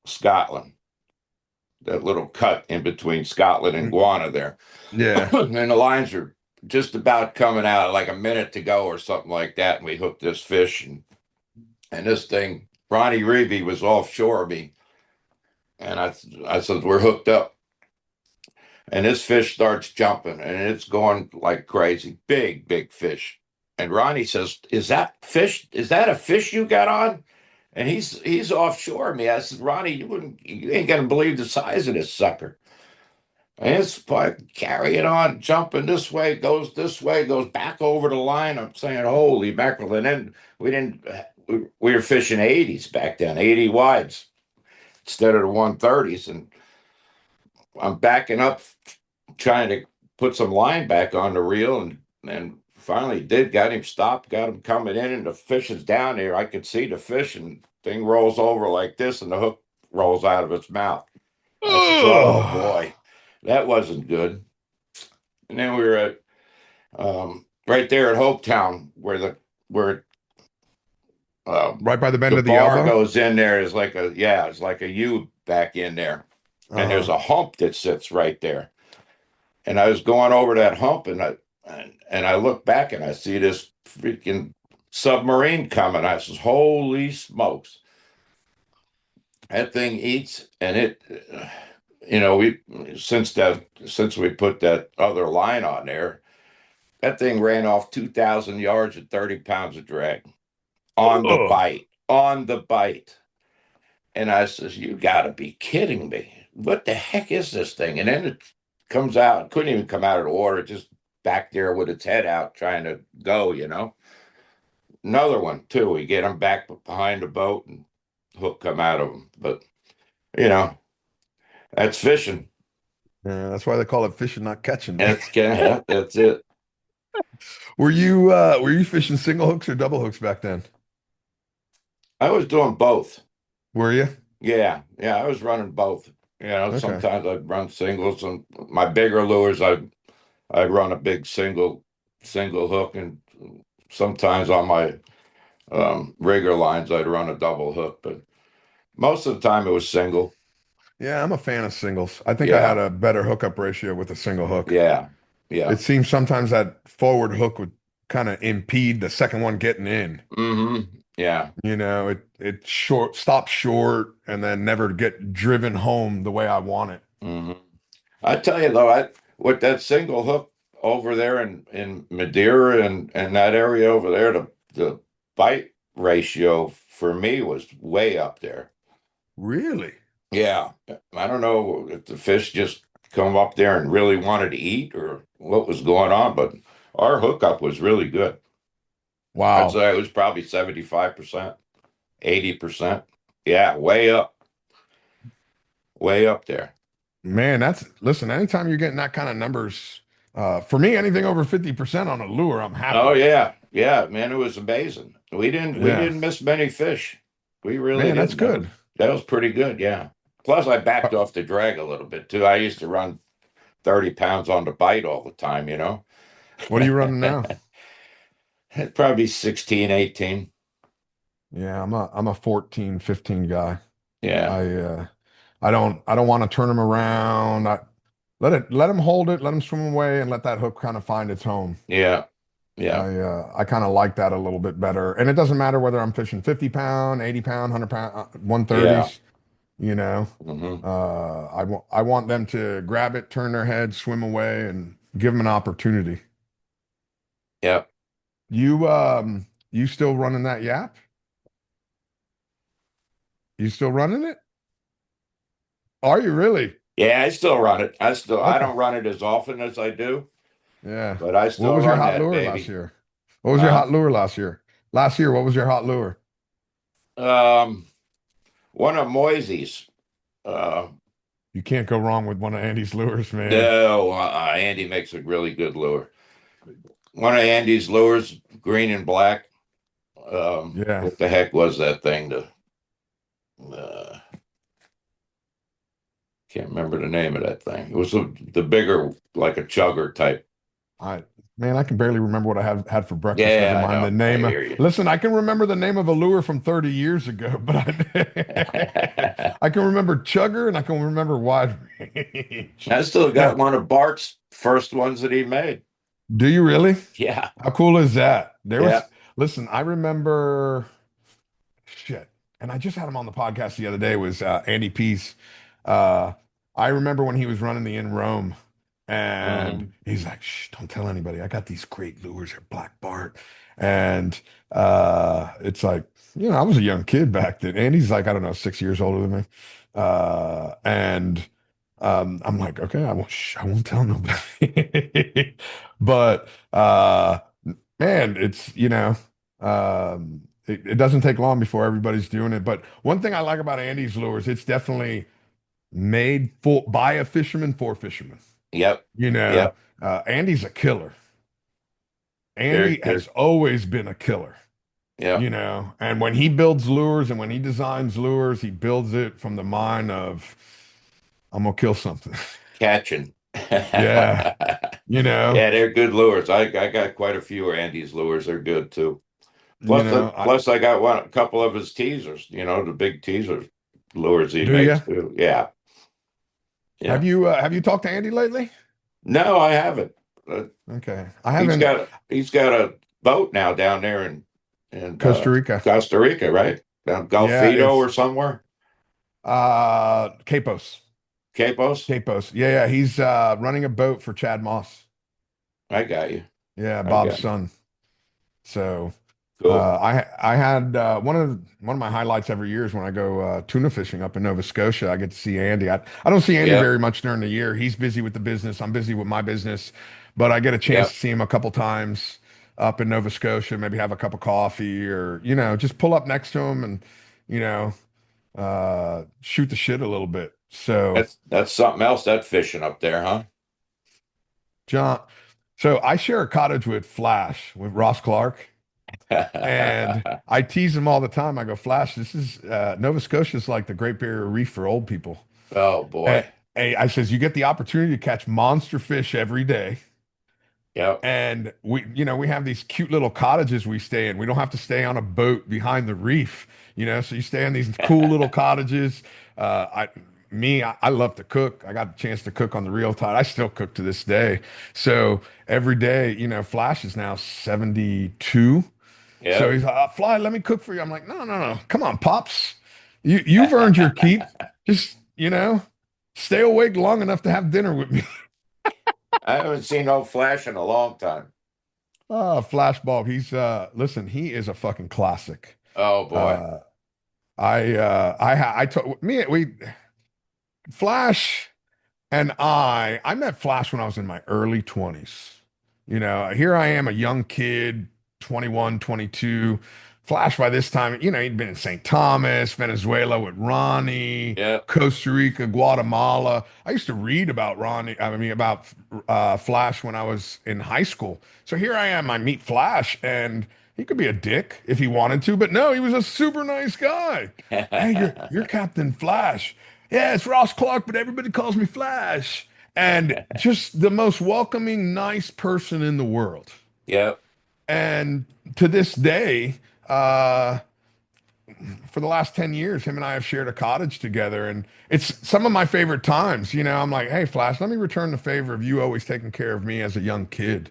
Scotland. That little cut in between Scotland and Mm, Guana there, yeah. and the lines are just about coming out, like a minute to go or something like that, and we hooked this fish, and this thing, Ronnie Reevey was offshore me, and I said we're hooked up, and this fish starts jumping, and it's going like crazy, big fish, and Ronnie says, "Is that fish? Is that a fish you got on?" And he's offshore me. I said, "Ronnie, you ain't gonna believe the size of this sucker." And it's like carrying on, jumping this way, goes back over the line. I'm saying, holy mackerel. And then we were fishing 80s back then, 80 wides instead of the 130s. And I'm backing up, trying to put some line back on the reel. And finally got him stopped, got him coming in, and the fish is down there. I could see the fish, and thing rolls over like this, and the hook rolls out of its mouth. I said, oh Ugh. boy, that wasn't good. And then we were at right there at Hopetown, where Right by the bend the of the bar elbow. goes in there is like it's like a U back in there, and there's Uh-huh. a hump that sits right there. And I was going over that hump, and I look back and I see this freaking submarine coming. I says, "Holy smokes!" That thing eats, and we since we put that other line on there, that thing ran off 2,000 yards at 30 pounds of drag on the Ugh. bite, on the bite. And I says, you got to be kidding me. What the heck is this thing? And then it comes out, couldn't even come out of the water, just back there with its head out trying to go. Another one, too. We get them back behind the boat and hook come out of them. But, you know, that's fishing. Yeah, that's why they call it fishing, not catching, man. That's it. Were you fishing single hooks or double hooks back then? I was doing both. Were you? Yeah, I was running both. Okay. Sometimes I'd run singles, and my bigger lures, I'd run a big single hook, and sometimes on my rigger lines I'd run a double hook, but most of the time it was single. Yeah, I'm a fan of singles. I think I had Yeah, a better hookup ratio with a single hook. yeah, yeah. It seems sometimes that forward hook would kind of impede the second one getting in. Yeah. It stops short and then never get driven home the way I want it. hmm I tell you though, I with that single hook over there in Madeira and that area over there, the bite ratio for me was way up there. Really? Yeah, I don't know if the fish just come up there and really wanted to eat or what was going on, but our hookup was really good. I'd Wow. say it was probably 75%, 80%. Yeah, way up there. Man, listen, anytime you're getting that kind of numbers, for me, anything over 50% on a lure, I'm Oh happy. yeah, yeah, man, it was amazing. We Yeah. didn't miss many fish. We really Man, that's didn't. good. That was pretty good, yeah. Plus I Uh, backed off the drag a little bit too. I used to run 30 pounds on the bite all the time. What are you running now? Probably 16, 18. Yeah, I'm a 14, 15 guy. Yeah. I don't want to turn them around. Let him hold it, let him swim away and let that hook kind of find its home. Yeah. Yeah. I kind of like that a little bit better. And it doesn't matter whether I'm fishing 50 pound, 80 pound, 100 pound, Yeah. 130s, you know. hmm I want them to grab it, turn their head, swim away, and give them an opportunity. Yeah. You still running that yap? You still running it? Are you really? Yeah, I still run it. I Okay. don't run it as often as I do, Yeah. but I What still was your run hot that lure last baby. year? What was your Huh? hot lure last year? Last year, what was your hot lure? Um, One of Moisey's. Uh, You can't go wrong with one of Andy's lures, man. no, Andy makes a really good lure. One of Andy's lures, green and black. Yeah. What the heck was that thing? Uh, can't remember the name of that thing. It was the bigger, like a chugger type. I Man, I can barely remember what I had for breakfast. Never Yeah, I mind the know. I name. hear you. Listen, I can remember the name of a lure from 30 years ago, but I can remember chugger and I can remember wide range. I still Now, got one of Bart's first ones that he made. Do you really? Yeah, How cool is that? There yeah. was, listen, I remember shit, and I just had him on the podcast the other day, was Andy Pease. Uh, I remember when he was running the in Rome, and Mhm. he's like, shh, don't tell anybody. I got these great lures, they're black Bart. And it's like, I was a young kid back then. Andy's like, I don't know, 6 years older than me. And I'm like, okay, I won't tell nobody. But man, it's it doesn't take long before everybody's doing it. But one thing I like about Andy's lures, it's definitely made for by a fisherman for fishermen. Yep, You know, yep. Andy's a killer. They're Andy has they're always been a killer, yep. and when he builds lures and when he designs lures, he builds it from the mind of, I'm gonna kill something. Catching. Yeah, you know, Yeah, they're good lures. I got quite a few of Andy's lures. They're good too. you know, I Plus I got a couple of his teasers, the big teaser lures he do you? makes too. Yeah. Yeah. Have you talked to Andy lately? No, I haven't. Uh, Okay. I haven't. he's got a boat now down there in Costa Rica. Costa Rica, right? Down Yeah, Golfito or it's somewhere. Capos. Capos. Capos. Yeah, yeah. He's running a boat for Chad Moss. I got you. Yeah, I Bob's got you. son. So Cool. I had one of my highlights every year is when I go tuna fishing up in Nova Scotia. I get to see Andy. I don't see Andy Yep. very much during the year. He's busy with the business. I'm busy with my business, but I get a chance to Yep. see him a couple times up in Nova Scotia. Maybe have a cup of coffee or just pull up next to him and you know shoot the shit a little bit. So That's something else, that fishing up there, huh? John, so I share a cottage with Flash with Ross Clark. And I tease him all the time. I go, Flash, this is Nova Scotia is like the Great Barrier Reef for old people. Oh And, boy. I says, you get the opportunity to catch monster fish every day. Yep. And we have these cute little cottages we stay in. We don't have to stay on a boat behind the reef, so you stay in these cool little cottages. I love to cook. I got a chance to cook on the real tide. I still cook to this day. So every day, Flash is now 72. So Yep. he's like, Fly, let me cook for you. I'm like, no, no, no. Come on, Pops. You've earned your keep. Just, stay awake long enough to have dinner with me. I haven't seen no Flash in a long time. Flashbulb. Listen, he is a fucking classic. Oh boy. Uh I told me we Flash and I met Flash when I was in my early 20s. Here I am, a young kid, 21, 22. Flash by this time, he'd been in St. Thomas, Venezuela with Ronnie, Yep. Costa Rica, Guatemala. I used to read about about Flash when I was in high school. So here I am, I meet Flash, and he could be a dick if he wanted to, but no, he was a super nice guy. Hey, you're Captain Flash. Yeah, it's Ross Clark, but everybody calls me Flash. And just the most welcoming, nice person in the world. Yep. And to this day, uh, for the last 10 years, him and I have shared a cottage together. And it's some of my favorite times. I'm like, hey, Flash, let me return the favor of you always taking care of me as a young kid.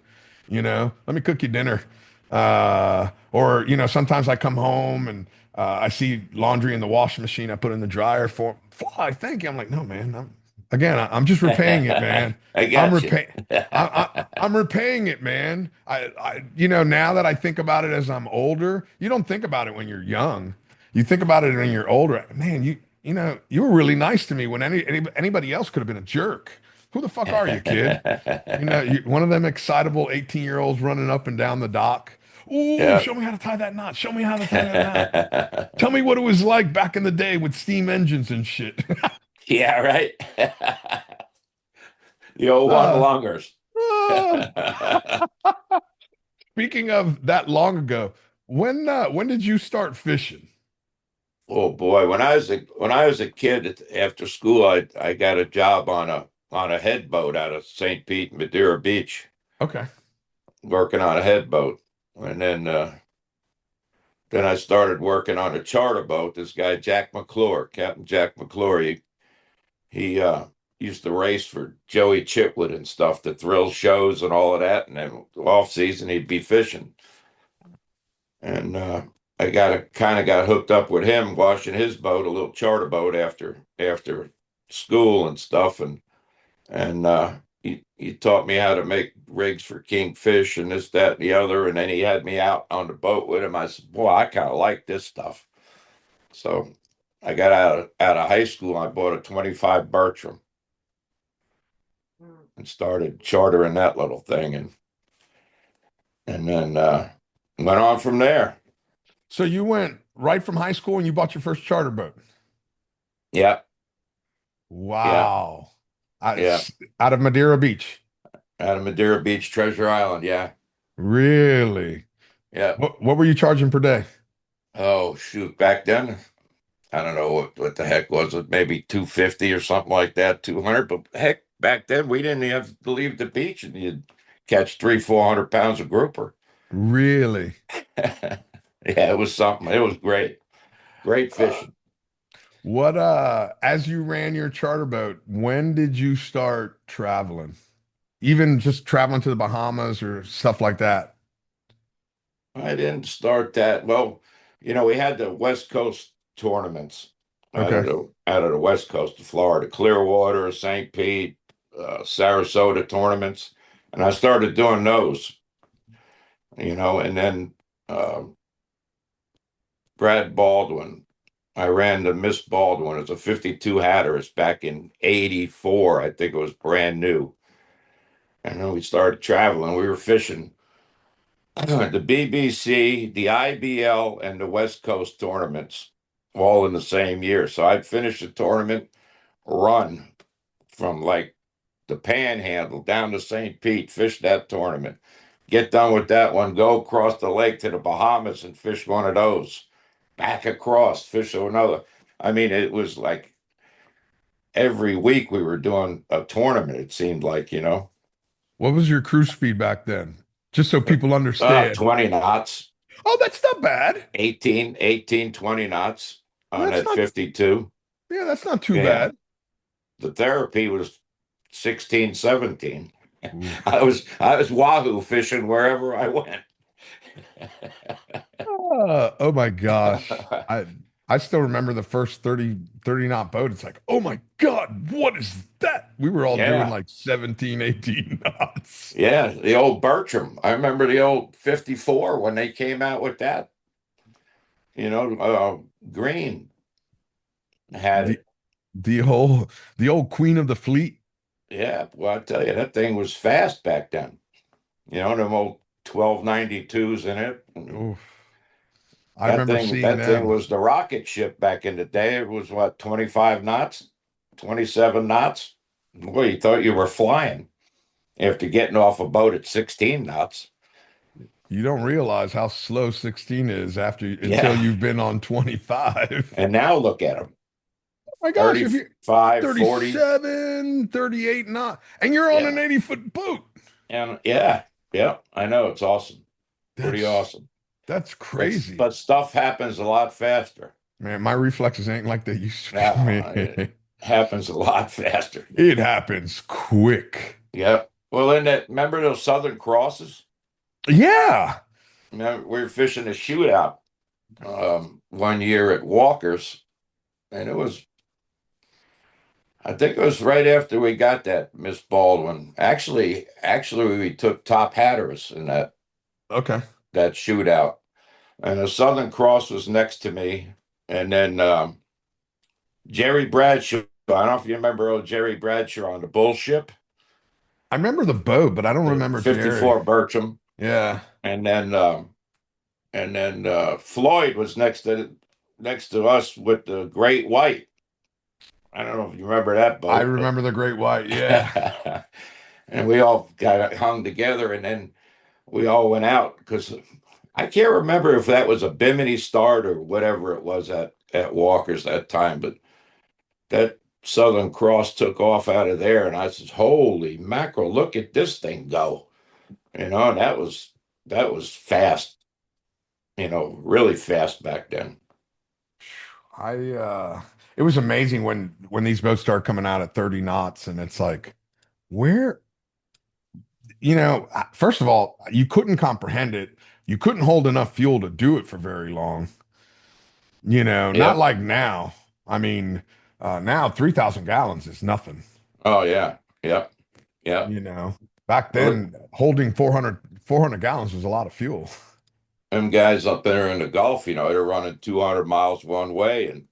Let me cook you dinner. Or, sometimes I come home and I see laundry in the washing machine. I put it in the dryer for Fly. Thank you. I'm like, no, man. I'm just repaying it, man. I I'm got you. repaying. I'm repaying it, man. Now that I think about it as I'm older, you don't think about it when you're young. You think about it when you're older. Man, you were really nice to me when anybody else could have been a jerk. Who the fuck are you, kid? One of them excitable 18-year-olds running up and down the dock. Ooh, Yep. show me how to tie that knot. Show me how to tie that knot. Tell me what it was like back in the day with steam engines and shit. Yeah, right. The old one uh, longers. uh, Speaking of that long ago, when did you start fishing? Oh boy, when I was a kid after school, I got a job on a head boat out of St. Pete, Madeira Beach, Okay. working on a head boat, and then I started working on a charter boat. This guy Jack McClure, Captain Jack McClure, he used to race for Joey Chitwood and stuff, the thrill shows and all of that. And then off season, he'd be fishing. And I got hooked up with him, washing his boat, a little charter boat after school and stuff. And he taught me how to make rigs for kingfish and this, that, and the other. And then he had me out on the boat with him. I said, boy, I kind of like this stuff. So I got out of high school. I bought a 25 Bertram and started chartering that little thing, and then went on from there. So you went right from high school and you bought your first charter boat. Yeah, yeah, Wow. yeah. Out of Madeira Beach. Out of Madeira Beach, Treasure Island. Yeah, Really? yeah. What were you charging per day? Oh shoot, back then I don't know what the heck was it, maybe 250 or something like that, 200. But heck, back then we didn't even have to leave the beach and you'd catch 300-400 pounds of grouper. Really? Yeah, it was something. It was great Uh, fishing. what as you ran your charter boat, when did you start traveling? Even just traveling to the Bahamas or stuff like that. I didn't start that. Well, we had the West Coast tournaments Okay. out of the West Coast of Florida, Clearwater, St. Pete, Sarasota tournaments, and I started doing those. And then Brad Baldwin. I ran the Miss Baldwin as a 52 Hatteras back in '84. I think it was brand new. And then we started traveling. We were fishing the BBC, the IBL, and the West Coast tournaments all in the same year. So I'd finish the tournament run from like the Panhandle down to St. Pete, fish that tournament, get done with that one, go across the lake to the Bahamas and fish one of those, back across, fish another. I mean, it was like every week we were doing a tournament, it seemed like. What was your cruise speed back then? Just so people understand. 20 knots. Oh, that's not bad. 18, 20 knots on That's that not, 52. yeah, that's not too Yeah. bad. The therapy was 16, 17. Oof. I was wahoo fishing wherever I went. Oh my gosh. I still remember the first 30 knot boat. It's like, oh my God, what is that? We were all doing Yeah. like 17, 18 knots. Yeah. The old Bertram. I remember the old 54 when they came out with that. Green had The it. the old queen of the fleet. Yeah. Well, I tell you, that thing was fast back then. Them old 1292s in it. And Oof. I That remember thing, seeing that thing them. was the rocket ship back in the day. It was what, 25 knots, 27 knots. Well, you thought you were flying after getting off a boat at 16 knots. You don't realize how slow 16 is until Yeah. you've been on 25. And now look at them, My gosh, if you 35, 40. 37, 38 knot, and you're on an Yeah. 80-foot boat. And yeah, yeah, I know. It's awesome. Pretty That's awesome. that's But crazy. but stuff happens a lot faster. Man, my reflexes ain't like they used to be, Now it man. happens a lot faster. It happens quick. Yeah. Well, remember those Southern Crosses? Yeah. Remember, we were fishing a shootout one year at Walker's, and I think it was right after we got that Miss Baldwin. Actually, we took top Hatteras in Okay. that shootout, and the Southern Cross was next to me, and then Jerry Bradshaw. I don't know if you remember old Jerry Bradshaw on the bullship, I remember the boat, but I don't the remember Jerry. 54 Bertram, Yeah. and then Floyd was next to us with the Great White. I don't know if you remember that I boat, but remember the Great White. Yeah. and we all got hung together, and then we all went out because I can't remember if that was a Bimini start or whatever it was at Walker's that time, but that Southern Cross took off out of there, and I says, "Holy mackerel! Look at this thing go!" And that was fast. Really fast back then. I it was amazing when these boats started coming out at 30 knots, and it's like, where, first of all, you couldn't comprehend it. You couldn't hold enough fuel to do it for very long. Not Yep. like now. I mean, now 3,000 gallons is nothing. Oh yeah. Yep. Yep. You know, back Well, then holding 400 gallons was a lot of fuel. them guys up there in the Gulf, they're running 200 miles one way, and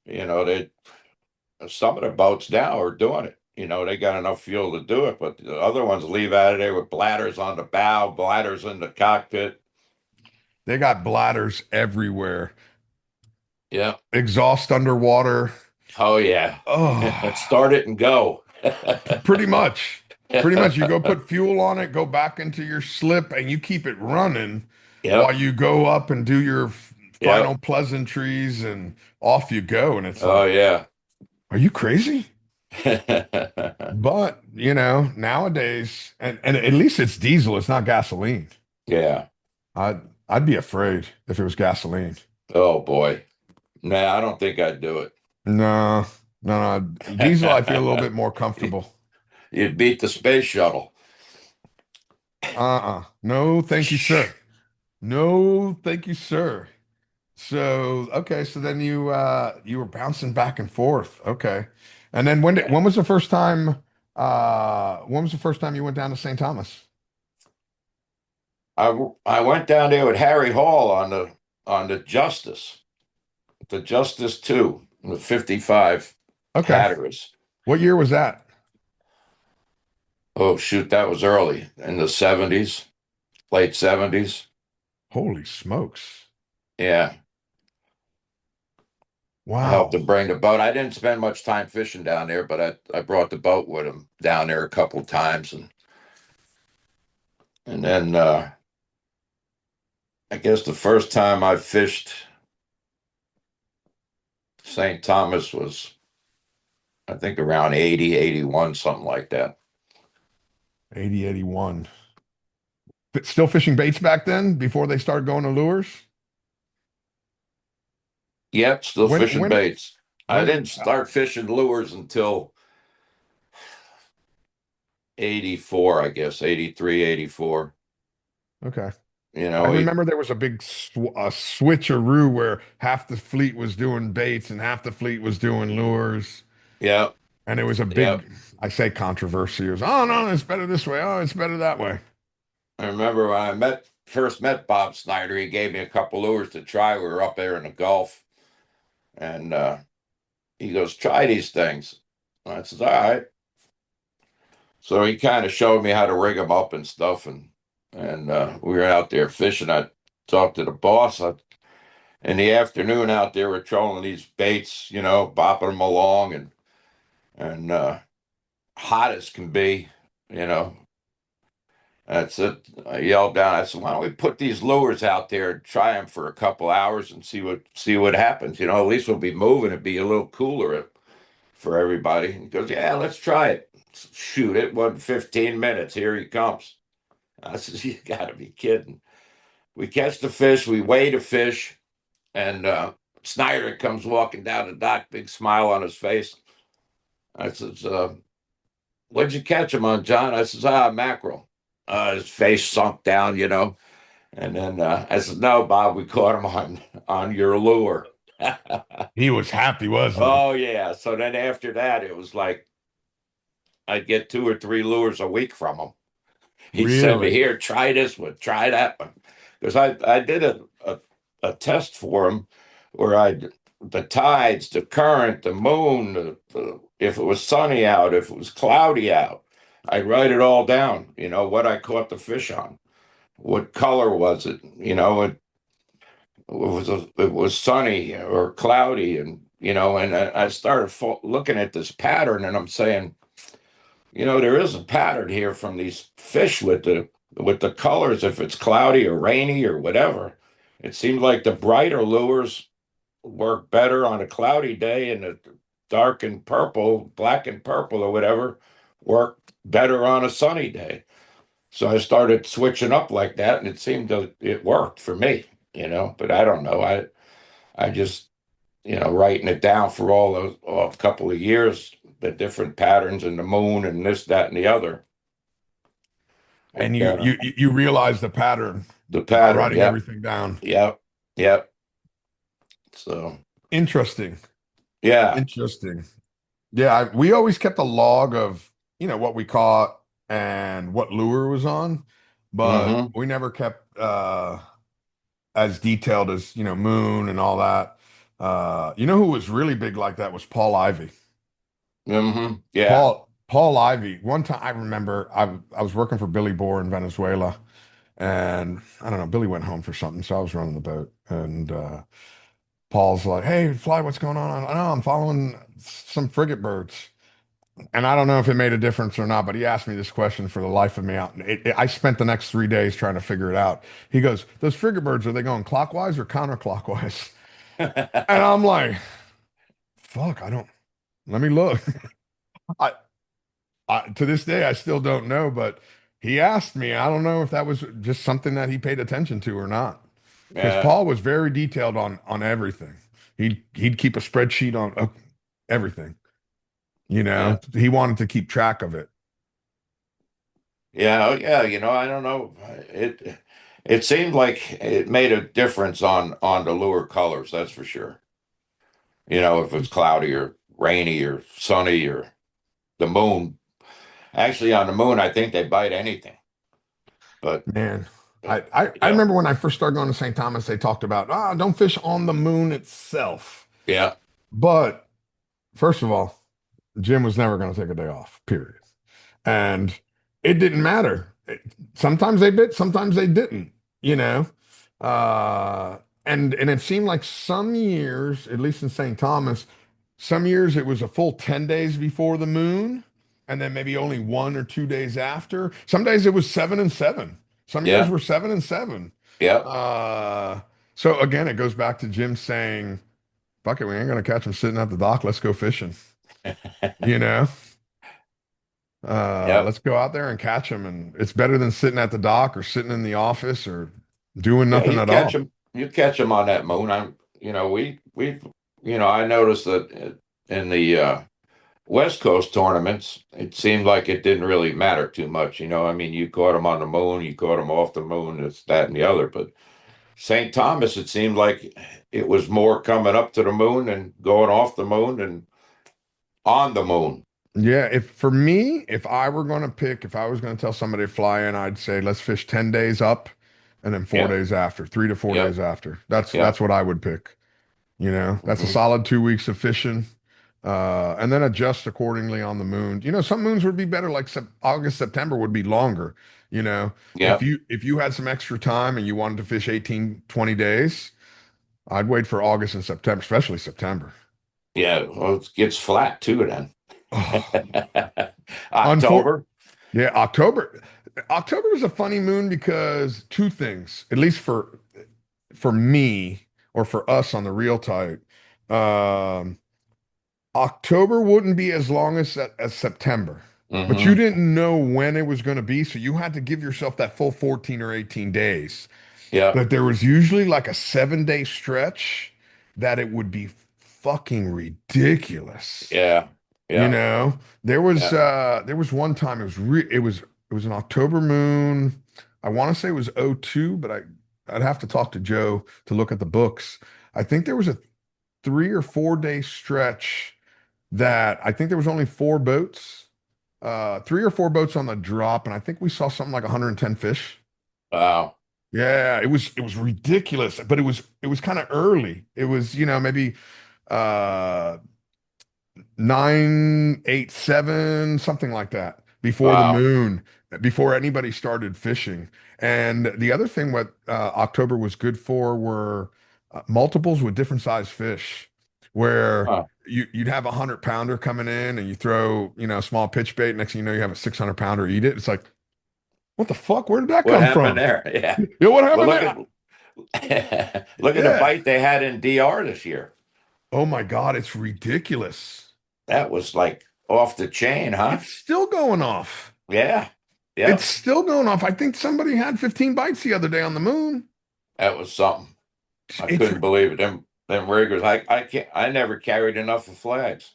they some of the boats now are doing it. They got enough fuel to do it, but the other ones leave out of there with bladders on the bow, bladders in the cockpit. They got bladders everywhere, Yeah. exhaust underwater. Oh yeah. Oh, Start it and go. pretty much. Pretty much. You go put fuel on it, go back into your slip, and you keep it running while Yep. you go up and do your final Yep. pleasantries, and off you go. And it's Oh like, yeah. are you crazy? But, nowadays, and at least it's diesel, it's not gasoline. Yeah. I'd be afraid if it was gasoline. Oh boy. Nah, I don't think I'd do it. No, no, no. Diesel, I feel a little bit more comfortable. You'd beat the space shuttle. No, thank you, sir. No, thank you, sir. So, okay, so then you were bouncing back and forth. Okay. And then when was the first time you went down to St. Thomas? I went down there with Harry Hall on the Justice 2, the 55 Okay. Hatteras. What year was that? Oh shoot, that was early in the 70s, late 70s. Holy smokes. Yeah. I helped Wow. him bring the boat. I didn't spend much time fishing down there, but I brought the boat with him down there a couple times, and then I guess the first time I fished St. Thomas was, I think, around 80, 81, something like that. 80, 81. But still fishing baits back then before they started going to lures? Yep, still When fishing when baits. I when didn't start fishing lures until 84, I guess, 83, 84. okay. You I know, he, remember there was a big switcheroo where half the fleet was doing baits and half the fleet was doing lures. yeah, And it was a yeah. big, I say controversy. It was, oh no, it's better this way. Oh, it's better that way. I remember when first met Bob Snyder, he gave me a couple lures to try. We were up there in the Gulf, and he goes, "Try these things." I said, "All right." So he kind of showed me how to rig them up and stuff, and we were out there fishing. I talked to the boss. In the afternoon out there, we're trolling these baits, bopping them along, and hot as can be, you know. That's it. I yelled down. I said, "Why don't we put these lures out there and try them for a couple hours and see what happens? At least we'll be moving. It'd be a little cooler for everybody." And he goes, "Yeah, let's try it." Shoot, it wasn't 15 minutes. Here he comes. I said, "You got to be kidding." We catch the fish. We weigh the fish, and Snyder comes walking down the dock, big smile on his face. I says, "What'd you catch him on, John?" I says, "Mackerel." His face sunk down. And then I said, "No, Bob, we caught him on your lure." He was happy, wasn't he? Oh yeah. So then after that, it was like I'd get 2 or 3 lures a week from him. He'd send me, Really? "Here, try this one, try that one," because I did a test for him where the tides, the current, the moon, if it was sunny out, if it was cloudy out, I'd write it all down. What I caught the fish on, what color was it, it was sunny or cloudy, and I started looking at this pattern, and I'm saying, there is a pattern here from these fish with the colors. If it's cloudy or rainy or whatever, it seems like the brighter lures work better on a cloudy day, and the dark and purple, black and purple or whatever, work better on a sunny day. So I started switching up like that, and it worked for me. But I don't know. I just writing it down for a couple of years, the different patterns and the moon and this, that, and the other. And And you realize the pattern the by pattern, writing yep, everything down. yep, yep. So Interesting. yeah. Interesting. Yeah, we always kept a log of, what we caught and what lure was on, but Mm-hmm. we never kept as detailed as, moon and all that. Who was really big like that was Paul Ivy. Mm-hmm. Yeah. Paul Ivy. One time I remember I was working for Billy Bohr in Venezuela, and I don't know, Billy went home for something, so I was running the boat, and Paul's like, "Hey, Fly, what's going on?" I know I'm following some frigate birds. And I don't know if it made a difference or not, but he asked me this question for the life of me. I spent the next 3 days trying to figure it out. He goes, "Those frigate birds, are they going clockwise or counterclockwise?" And I'm like, "Fuck, I don't. Let me look." I, to this day, I still don't know, but he asked me. I don't know if that was just something that he paid attention to or not, because Yeah. Paul was very detailed on everything. He'd keep a spreadsheet on everything. Yeah. He wanted to keep track of it. Yeah. Oh, yeah. I don't know. It seemed like it made a difference on the lure colors, that's for sure. If it's cloudy or rainy or sunny or the moon. Actually, on the moon, I think they bite anything. But, Man, but I remember when I first started going to St. Thomas, they talked about, don't fish on the moon itself. yeah, But first of all, Jim was never going to take a day off, period. And it didn't matter. Sometimes they bit, sometimes they didn't, you know. Uh, and it seemed like some years, at least in St. Thomas, some years it was a full 10 days before the moon, and then maybe only 1 or 2 days after. Some days it was 7 and 7. Some years yeah, were 7 and 7. yeah, Uh, so again, it goes back to Jim saying, "Fuck it, we ain't gonna catch them sitting at the dock. Let's go fishing." You know, yep. let's go out there and catch them, and it's better than sitting at the dock or sitting in the office or doing Yeah, nothing you at catch all. them. You catch them on that moon. I noticed that in the West Coast tournaments, it seemed like it didn't really matter too much. I mean, you caught them on the moon, you caught them off the moon, it's that and the other. But St. Thomas, it seemed like it was more coming up to the moon and going off the moon and on the moon. Yeah, if for me, if I were going to pick, if I was going to tell somebody to fly in, I'd say let's fish 10 days up and then four Yep, days after, 3 to 4 days yep, after. That's yep. what I would pick. That's a Hmm. solid 2 weeks of fishing. And then adjust accordingly on the moon. Some moons would be better, like August, September would be longer. If Yep. you had some extra time and you wanted to fish 18, 20 days, I'd wait for August and September, especially September. Yeah. Well, it gets flat too then. Oh, unfor October. yeah, October. October is a funny moon because two things, at least for me or for us on the real type. Um, October wouldn't be as long as September, but you Hmm. didn't know when it was going to be, so you had to give yourself that full 14 or 18 days. Yep. But there was usually like a 7 day stretch that it would be fucking ridiculous. Yeah. You Yeah. know, Yeah. there was one time it was an October moon. I want to say it was '02, but I'd have to talk to Joe to look at the books. I think there was a 3 or 4 day stretch that I think there was only four boats, 3 or 4 boats on the drop, and I think we saw something like 110 fish. Wow. Yeah, it was ridiculous, but it was kind of early. It was, maybe uh 9, 8, 7, something like that, before the Wow. moon, before anybody started fishing. And the other thing what October was good for were multiples with different size fish, where Huh. you'd have 100 pounder coming in and you throw, a small pitch bait. Next thing you know, you have a 600 pounder eat it. It's like, what the fuck? Where did that What come happened from? there? Yeah. What Well, happened look there? at look at the Yeah. bite they had in DR this year. Oh my God, it's ridiculous. That was like off the chain, huh? It's still going off. Yeah. It's Yep. still going off. I think somebody had 15 bites the other day on the moon. That was something. I It's couldn't believe it. Them. them riggers. I can't. I never carried enough of flags.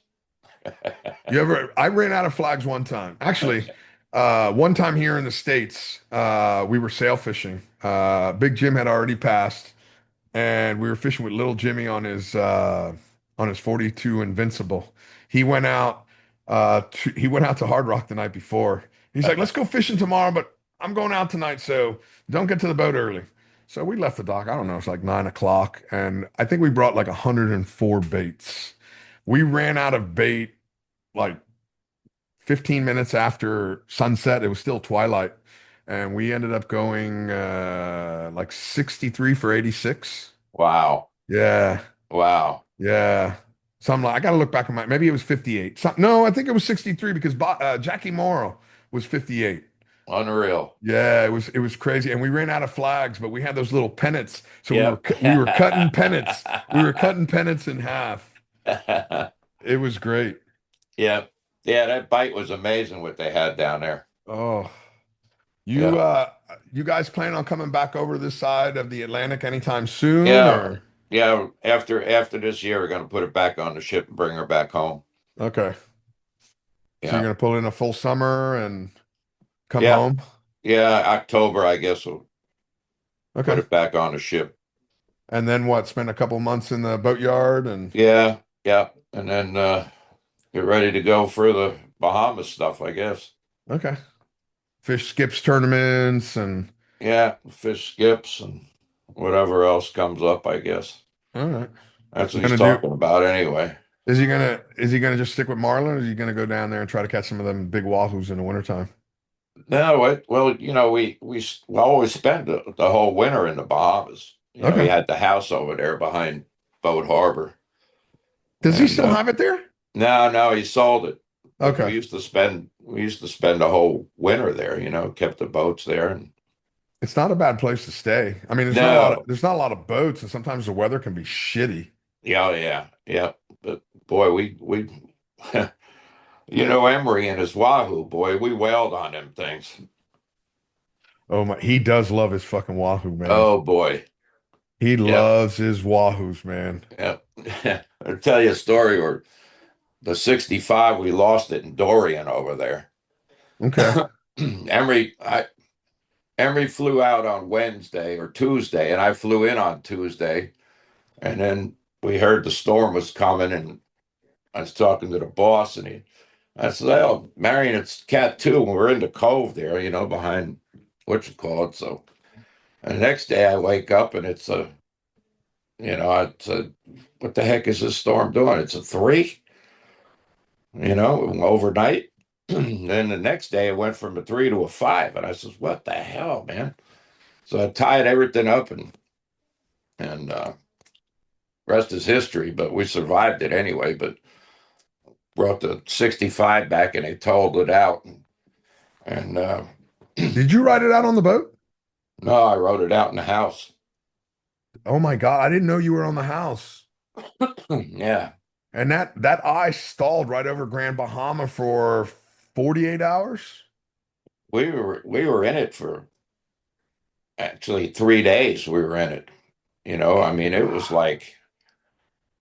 I ran out of flags one time. Actually, one time here in the States, we were sail fishing. Big Jim had already passed, and we were fishing with little Jimmy on his 42 Invincible. He went out he went out to Hard Rock the night before. He's like, "Let's go fishing tomorrow, but I'm going out tonight, so don't get to the boat early." So we left the dock. I don't know, it's like 9 o'clock, and I think we brought like 104 baits. We ran out of bait like 15 minutes after sunset. It was still twilight, and we ended up going like 63 for 86. Wow. Yeah, Wow. yeah. Something like I got to look back on my maybe it was 58. No, I think it was 63 because Jackie Morrow was 58. Unreal. Yeah, it was crazy, and we ran out of flags, but we had those little pennants, so Yep. we were cutting pennants. We were cutting pennants in half. It was great. Yep. Yeah, that bite was amazing what they had down there. Oh, you Yeah. uh, you guys plan on coming back over this side of the Atlantic anytime soon, Yeah. or Yeah. After this year, we're gonna put it back on the ship and bring her back home. okay? So you're Yeah. gonna pull in a full summer and come Yeah. home? Yeah. October, I guess we'll put Okay. it back on the ship. And then what? Spend a couple months in the boatyard and Yeah. Yeah. And then get ready to go for the Bahamas stuff, I guess. okay. Fish skips tournaments and Yeah. Fish skips and whatever else comes up, I guess. all right. That's You what he's gonna do? talking about anyway. Is he gonna just stick with marlin, or is he gonna go down there and try to catch some of them big wahoos in the wintertime? No, well, we always spend the whole winter in the Bahamas. He Okay. had the house over there behind Boat Harbor, Does he and still have it there? no, he sold it. But Okay. we used to spend the whole winter there. Kept the boats there, and It's not a bad place to stay. I mean, no, there's not a lot of boats, and sometimes the weather can be shitty. yeah, yeah, yeah. But boy, we Emery and his Wahoo, boy, we wailed on them things. Oh my, he does love his fucking wahoo, man. Oh boy, He yeah, loves his wahoos, man. yeah. I'll tell you a story where the 65, we lost it in Dorian over there. Okay. Emery, Emery flew out on Wednesday or Tuesday, and I flew in on Tuesday. And then we heard the storm was coming, and I was talking to the boss, and I said, "Oh, Marion, it's Cat 2, and we're in the cove there, behind what you call it." So, and the next day I wake up, and it's a, what the heck is this storm doing? It's a 3, overnight. Then the next day it went from a 3 to a 5, and I says, "What the hell, man?" So I tied everything up, and rest is history. But we survived it anyway. But brought the 65 back, and they totaled it out. And Did you write it out on the boat? no, I wrote it out in the house. Oh my God, I didn't know you were on the house. Yeah, And that ice stalled right over Grand Bahama for 48 hours. we were in it for actually 3 days. We were in it. I mean, it was like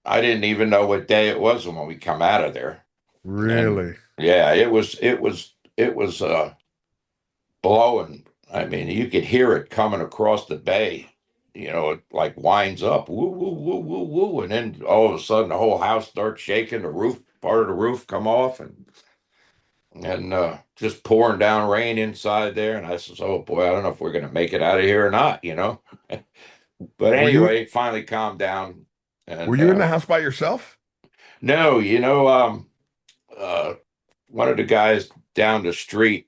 I didn't even know what day it was when we come out of there. And Really? yeah, it was blowing. I mean, you could hear it coming across the bay. It like winds up, woo, woo, woo, woo, woo, and then all of a sudden the whole house starts shaking. The roof, part of the roof, come off, and just pouring down rain inside there. And I says, "Oh boy, I don't know if we're gonna make it out of here or not." But Were you anyway, it finally calmed down. were And you in the house by yourself? no, uh, one of the guys down the street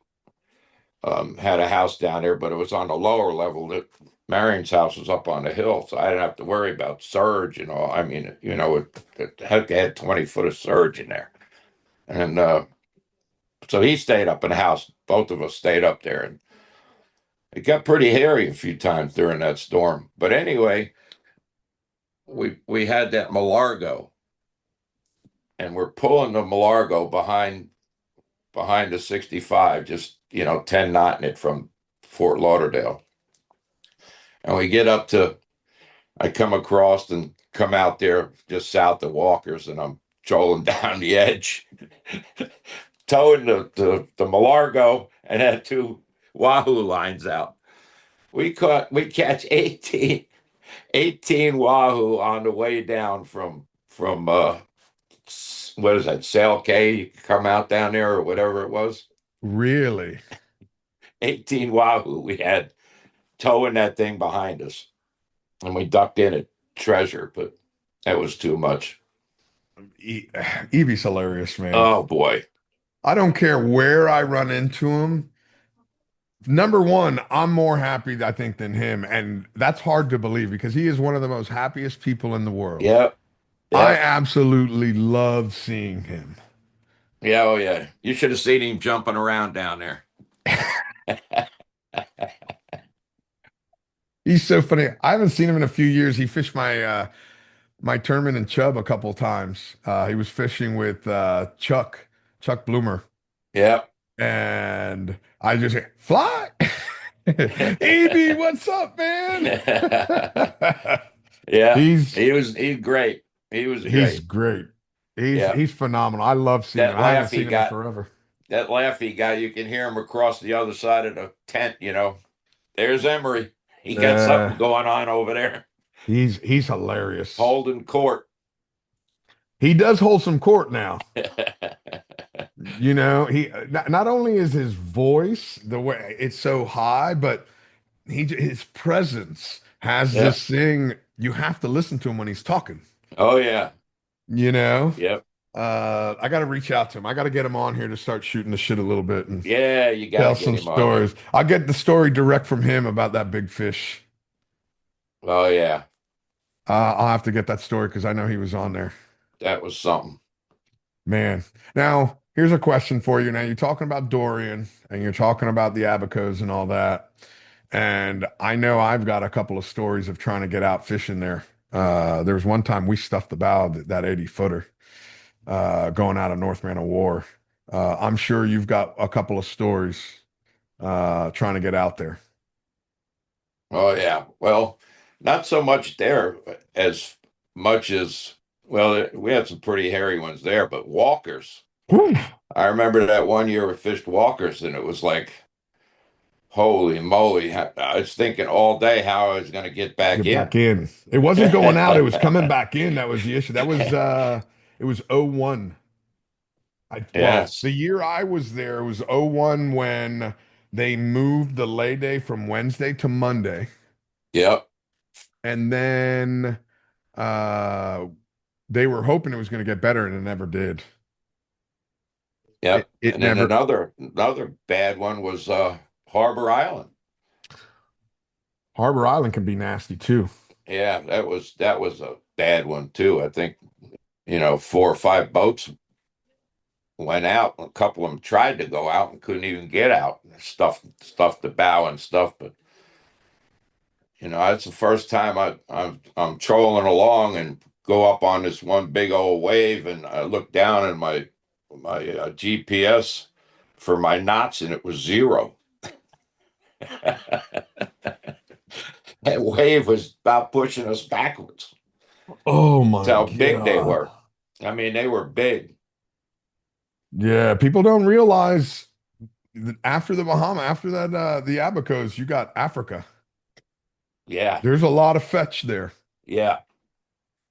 had a house down there, but it was on the lower level. That Marion's house was up on the hill, so I didn't have to worry about surge and all. I mean, it had 20 foot of surge in there, and so he stayed up in the house. Both of us stayed up there, and it got pretty hairy a few times during that storm. But anyway, we had that Malargo, and we're pulling the Malargo behind the 65, just 10 knotting it from Fort Lauderdale. And we get up to, I come across and come out there just south of Walker's, and I'm trolling down the edge, towing the Malargo, and had two Wahoo lines out. We catch 18 Wahoo on the way down from what is that, Sail K? You come out down there or whatever it was. Really? 18 Wahoo we had towing that thing behind us. And we ducked in at Treasure, but that was too much. Evie's hilarious, man. Oh boy. I don't care where I run into him. Number one, I'm more happy, I think, than him. And that's hard to believe because he is one of the most happiest people in the world. Yep. I Yep. absolutely love seeing him. Yeah. Oh yeah. You should have seen him jumping around down there. He's so funny. I haven't seen him in a few years. He fished my tournament in Chubb a couple of times. He was fishing with Chuck Bloomer. Yep. And I just say, Fly. Evie, what's up, man? Yeah. He's He's great. He was he's great. great. He's Yeah. he's phenomenal. I love seeing him. That I haven't laugh he seen him in got, forever. that laugh he got, you can hear him across the other side of the tent, you know. There's Emery. He got something Uh, going on over there. he's hilarious. Holding court. He does hold some court now. You know, he not only is his voice the way it's so high, but his presence has Yeah. this thing. You have to listen to him when he's talking. Oh yeah. You know, Yep. I got to reach out to him. I got to get him on here to start shooting the shit a little bit and Yeah, you got to tell get some him on there. stories. I'll get the story direct from him about that big fish. Oh yeah. I'll have to get that story because I know he was on there. That was something. Man. Now, here's a question for you. Now, you're talking about Dorian and you're talking about the Abacos and all that. And I know I've got a couple of stories of trying to get out fishing there. There was one time we stuffed the bow of that 80 footer going out of North Man of War. I'm sure you've got a couple of stories trying to get out there. Oh yeah. Well, not so much there as much as, well, we had some pretty hairy ones there, but walkers. Whew. I remember that one year we fished walkers, and it was like, holy moly. I was thinking all day how I was going to get back Get in. back in. It wasn't going out, it was coming back in. That was the issue. That was it was '01. Well, Yes. the year I was there was '01 when they moved the lay day from Wednesday to Monday. Yep. And then uh they were hoping it was going to get better and it never did. It Yep. it And then never. another bad one was Harbor Island. Harbor Island can be nasty too. Yeah, that was a bad one too. I think, four or five boats went out. A couple of them tried to go out and couldn't even get out. Stuffed the bow and stuff. But that's the first time I'm trolling along and go up on this one big old wave, and I look down and my GPS for my knots, and it was zero. That wave was about pushing us backwards. Oh That's my how big they God. were. I mean, they were big. Yeah, people don't realize that after the Bahama, after that the Abacos, you got Africa. Yeah, There's a lot of fetch there. yeah,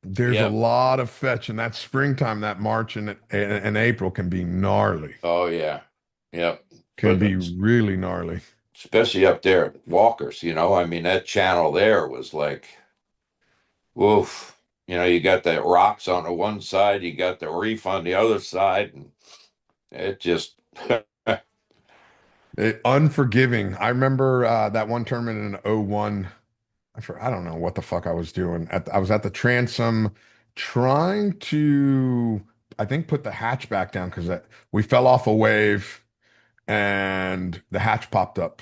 There's a yeah. lot of fetch, and that springtime, that March and April can be gnarly. Oh yeah, yeah. Can But be really gnarly. especially up there at Walker's, I mean, that channel there was like, woof. You got the rocks on the one side, you got the reef on the other side, and it just, Unforgiving. I remember that one tournament in '01. I don't know what the fuck I was doing. I was at the transom trying to, I think, put the hatch back down because we fell off a wave and the hatch popped up.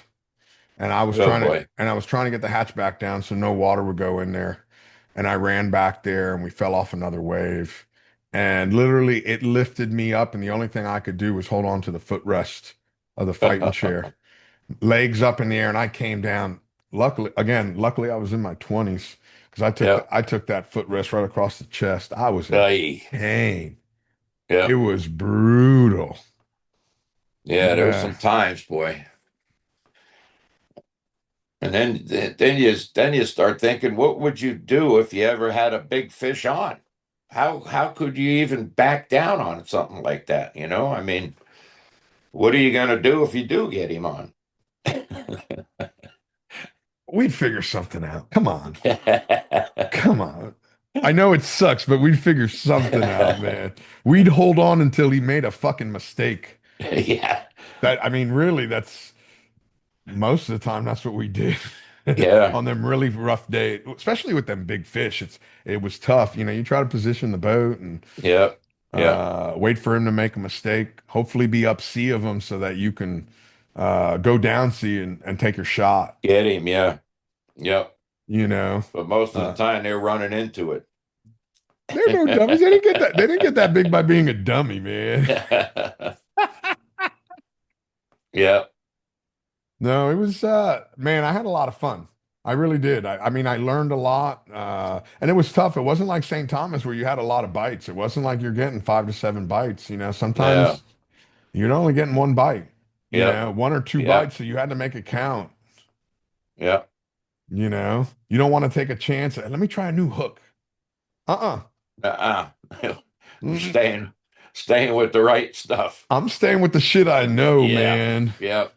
oh boy. And I was trying to get the hatch back down so no water would go in there. And I ran back there and we fell off another wave. And literally it lifted me up. And the only thing I could do was hold on to the footrest of the fighting chair, legs up in the air. And I came down. Luckily I was in my 20s. because Yep. I took that footrest right across the chest. I was in Aye. pain. It Yep. was brutal. Yeah, there was Yeah. some times, boy. And then you start thinking, what would you do if you ever had a big fish on? How could you even back down on something like that? I mean, what are you gonna do if you do get him on? We'd figure something out. Come on. Come on. I know it sucks, but we'd figure something out, man. We'd hold on until he made a fucking mistake. Yeah, That, I mean, really, that's most of the time that's what we did yeah, on them really rough days, especially with them big fish. It was tough. You try to position the boat and yeah, yeah. wait for him to make a mistake, hopefully be up sea of him so that you can go down sea and take your shot, Get him, yeah, yep. you know. But most of the Uh, time they're running into it. they're no dummies. They didn't get that big by being a dummy, man. Yeah, No, it was man, I had a lot of fun. I really did. I mean, I learned a lot. And it was tough. It wasn't like St. Thomas where you had a lot of bites. It wasn't like you're getting 5 to 7 bites. yeah, Sometimes you're only getting one bite, yep, one or two yep, bites, so you had to make it count. yep. You don't want to take a chance. Let me try a new hook. Uh-uh. Uh-uh. Mm-mm. Staying with the right stuff. I'm staying with the shit I know, Yeah, man. yeah.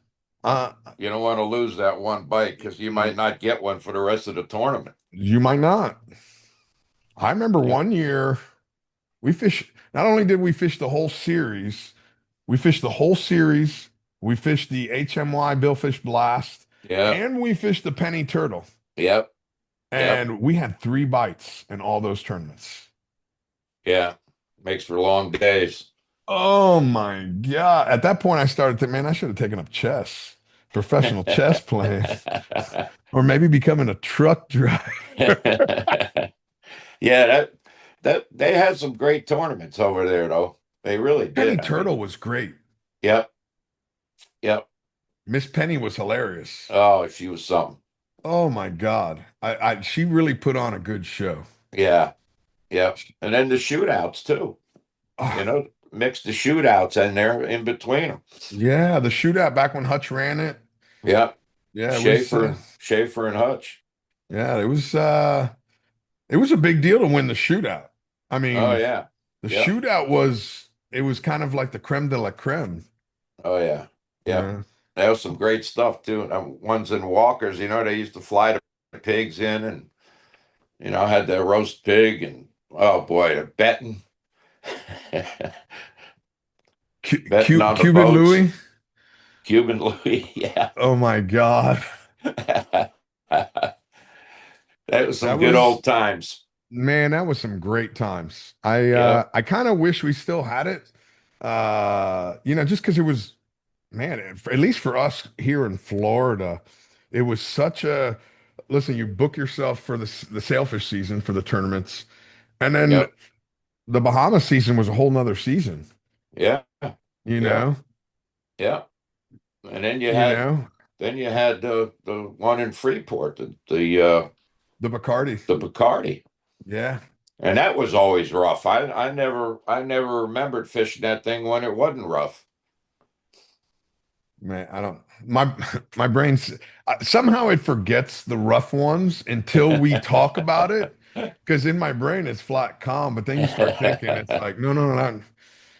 Uh, You don't want to lose that one bite because you might not get one for the rest of the tournament. you might not. I remember Yeah, one year not only did we fish the whole series, we fished the whole series, we fished the HMY Billfish Blast, yeah, and we fished the Penny Turtle. yep, yep, And we had 3 bites in all those tournaments. yeah. Makes for long days. Oh my God. At that point, I started thinking, man, I should have taken up chess, professional chess playing, or maybe becoming a truck driver. Yeah, that they had some great tournaments over there, though. They really Penny did. I mean, Turtle was great. yep, yep. Miss Penny was hilarious. Oh, she was something. Oh my God. She really put on a good show. Yeah, yep. And then the shootouts too. Oh, Mix the shootouts in there in between them. yeah, the shootout back when Hutch ran it. Yeah, Yeah, Schaefer and Hutch. yeah, it was a big deal to win the shootout. I Oh mean, yeah, the yeah. shootout it was kind of like the creme de la creme. Oh yeah, yeah. Yeah. That was some great stuff too. Ones in Walkers, they used to fly the pigs in, and had the roast pig, and oh boy, the betting, betting on the Cuban boats, Louis. Cuban Louis. Yeah, Oh my God. that was some That good was old times. Man, that was some great times. I Yep, I kind of wish we still had it. Just because it was, man, at least for us here in Florida, it was such a listen, you book yourself for the sailfish season for the tournaments, and then yep, the Bahamas season was a whole nother season, yeah, you yeah, know, yeah. And then you you had know, the one in Freeport, the Bacardi. the Bacardi. Yeah. And that was always rough. I never remembered fishing that thing when it wasn't rough. Man, I don't my my brain's somehow it forgets the rough ones until we talk about it. Because in my brain it's flat calm, but then you start thinking it's like no, no, no, no.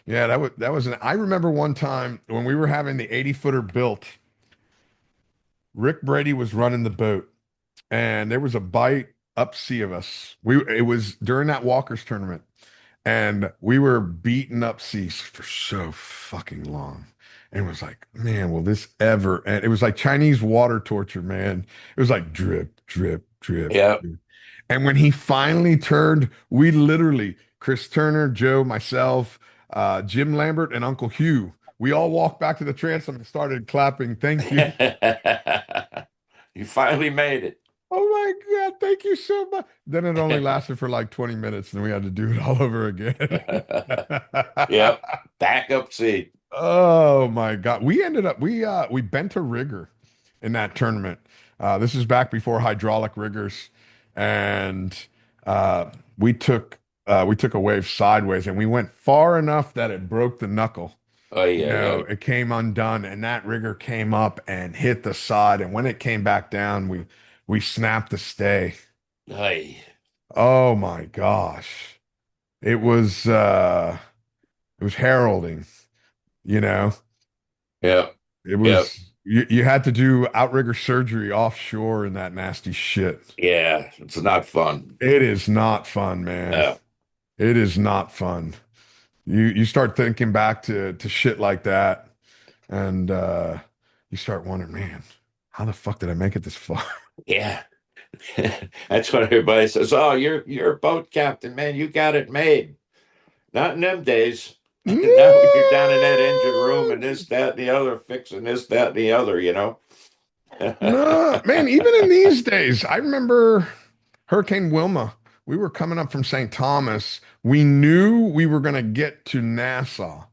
Yeah, that was I remember one time when we were having the 80-footer built. Rick Brady was running the boat, and there was a bite up sea of us. It was during that Walker's tournament, and we were beating up seas for so fucking long. And it was like, man, will this ever? And it was like Chinese water torture, man. It was like drip, drip, drip, Yeah. drip. And when he finally turned, we literally, Chris Turner, Joe, myself, Jim Lambert, and Uncle Hugh, we all walked back to the transom and started clapping. Thank you. You finally made it. Oh my God, thank you so much. Then it only lasted for like 20 minutes, and we had to do it all over again. Yep. Backup seat. Oh my God. We bent a rigger in that tournament. This is back before hydraulic riggers. and uh, we took we took a wave sideways, and we went far enough that it broke the knuckle. Oh You yeah, know, yeah. it came undone, and that rigger came up and hit the side. And when it came back down, we snapped the stay. Hey. Oh my gosh. It was heralding, you know. Yeah, It yeah, was you had to do outrigger surgery offshore in that nasty shit. yeah. It's not fun. It is not fun, man. Yeah. It is not fun. You start thinking back to shit like that, and you start wondering, man, how the fuck did I make it this far? Yeah. That's what everybody says. Oh, you're a boat captain, man. You got it made. Not in them days. Now you're down in that engine room and this, that, and the other, fixing this, that, and the other, you know? No, man, even in these days, I remember Hurricane Wilma. We were coming up from St. Thomas. We knew we were going to get to Nassau,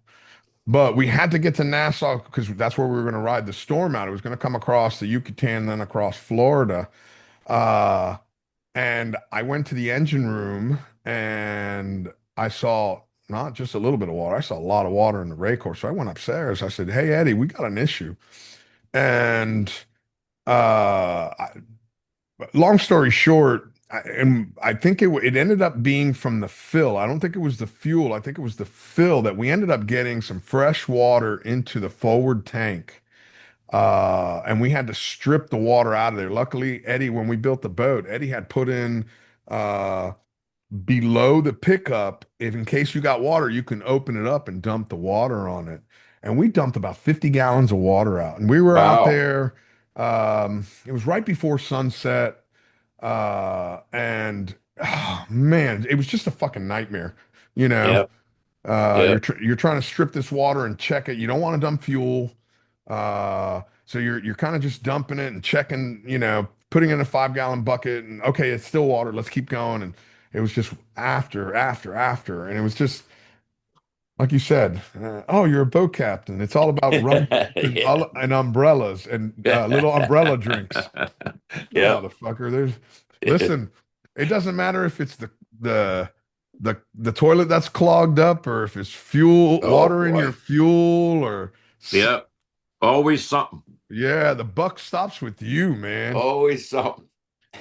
but we had to get to Nassau because that's where we were going to ride the storm out. It was going to come across the Yucatan, then across Florida. Uh, and I went to the engine room and I saw not just a little bit of water, I saw a lot of water in the Raycor. So I went upstairs. I said, "Hey, Eddie, we got an issue." And I, long story short, and I think it ended up being from the fill. I don't think it was the fuel. I think it was the fill that we ended up getting some fresh water into the forward tank. And we had to strip the water out of there. Luckily, Eddie, when we built the boat, Eddie had put in uh, below the pickup, if in case you got water, you can open it up and dump the water on it. And we dumped about 50 gallons of water out. And we were out Wow. there. It was right before sunset. And oh, man, it was just a fucking nightmare. You know, Yep, yep. you're trying to strip this water and check it. You don't want to dump fuel. So you're kind of just dumping it and checking, putting in a 5 gallon bucket and okay, it's still water. Let's keep going. And it was just after. And it was just like you said, oh, you're a boat captain. It's all about rum and, Yeah. and umbrellas and little umbrella drinks. No, Yep. motherfucker. Listen, it doesn't matter if it's the toilet that's clogged up or if it's fuel, Oh water in your boy. fuel or Yep. Always something. yeah, the buck stops with you, man. Always something.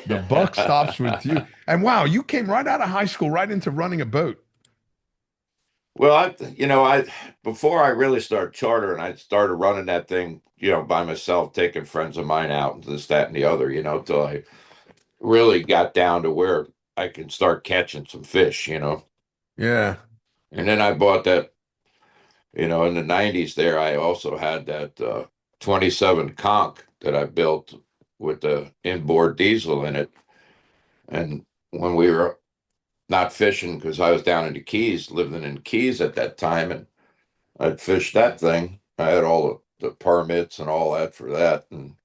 The buck stops with you. And wow, you came right out of high school right into running a boat. Well, I before I really started chartering, I started running that thing, by myself, taking friends of mine out and this, that, and the other, till I really got down to where I can start catching some fish. Yeah. And then I bought that, in the 90s there, I also had that 27 conch that I built with the inboard diesel in it. And when we were not fishing, because I was down in the Keys, living in Keys at that time, and I'd fished that thing. I had all the permits and all that for that. And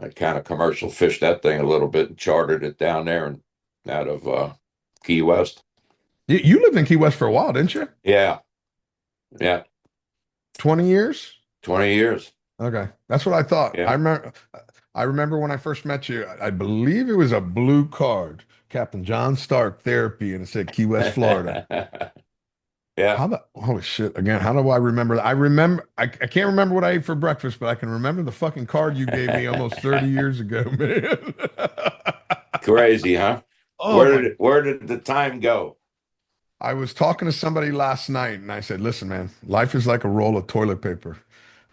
I kind of commercial fished that thing a little bit and chartered it down there and out of Key West. You lived in Key West for a while, didn't you? Yeah, yeah, 20 years? 20 years. Okay. That's what I thought. Yeah. I remember when I first met you, I believe it was a blue card, Captain John Stark Therapy, and it said Key West, Florida. Yeah. Holy shit, again, how do I remember that? I can't remember what I ate for breakfast, but I can remember the fucking card you gave me almost 30 years ago, man. Crazy, huh? Oh Where my. did where did the time go? I was talking to somebody last night and I said, listen, man, life is like a roll of toilet paper.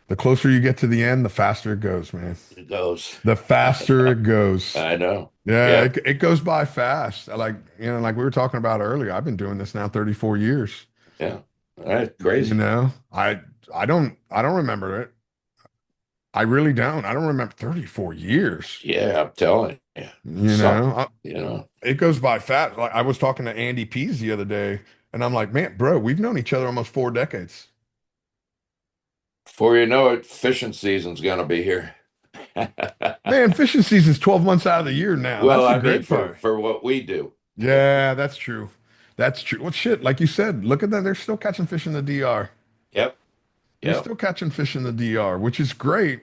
The closer you get to the end, the faster it goes, man. It goes. The faster it goes. I know. Yeah, Yeah. it goes by fast. Like we were talking about earlier, I've been doing this now 34 years. Yeah. All right. You Crazy. know, I don't remember it. I really don't. I don't remember 34 years. Yeah, I'm telling you. You know, Something, you know. it goes by fast. Like I was talking to Andy Pease the other day, and I'm like, man, bro, we've known each other almost 4 decades. Before you know it, fishing season's gonna be here. Man, fishing season's 12 months out of the year now. Well, That's the I mean, great for part. for what we do. Yeah, that's true. That's true. Well, shit, like you said, look at that. They're still catching fish in the DR. Yep. They're Yep. still catching fish in the DR, which is great.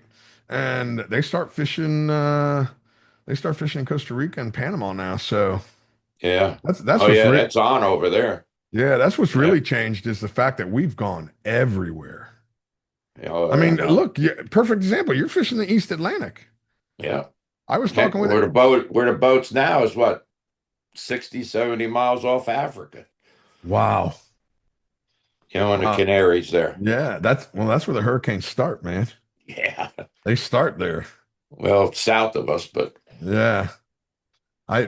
And they start fishing. They start fishing in Costa Rica and Panama now. So Yeah. that's Oh what's yeah, that's on over there. yeah, that's what's Yeah. really changed is the fact that we've gone everywhere. Oh I yeah, mean, no. look, perfect example. You're fishing the East Atlantic. Yeah. I was Heck, talking with it. where the boats now is what, 60, 70 miles off Africa. Wow. In the Canaries there. Yeah, that's where the hurricanes start, man. Yeah. They start there. Well, south of us, but Yeah.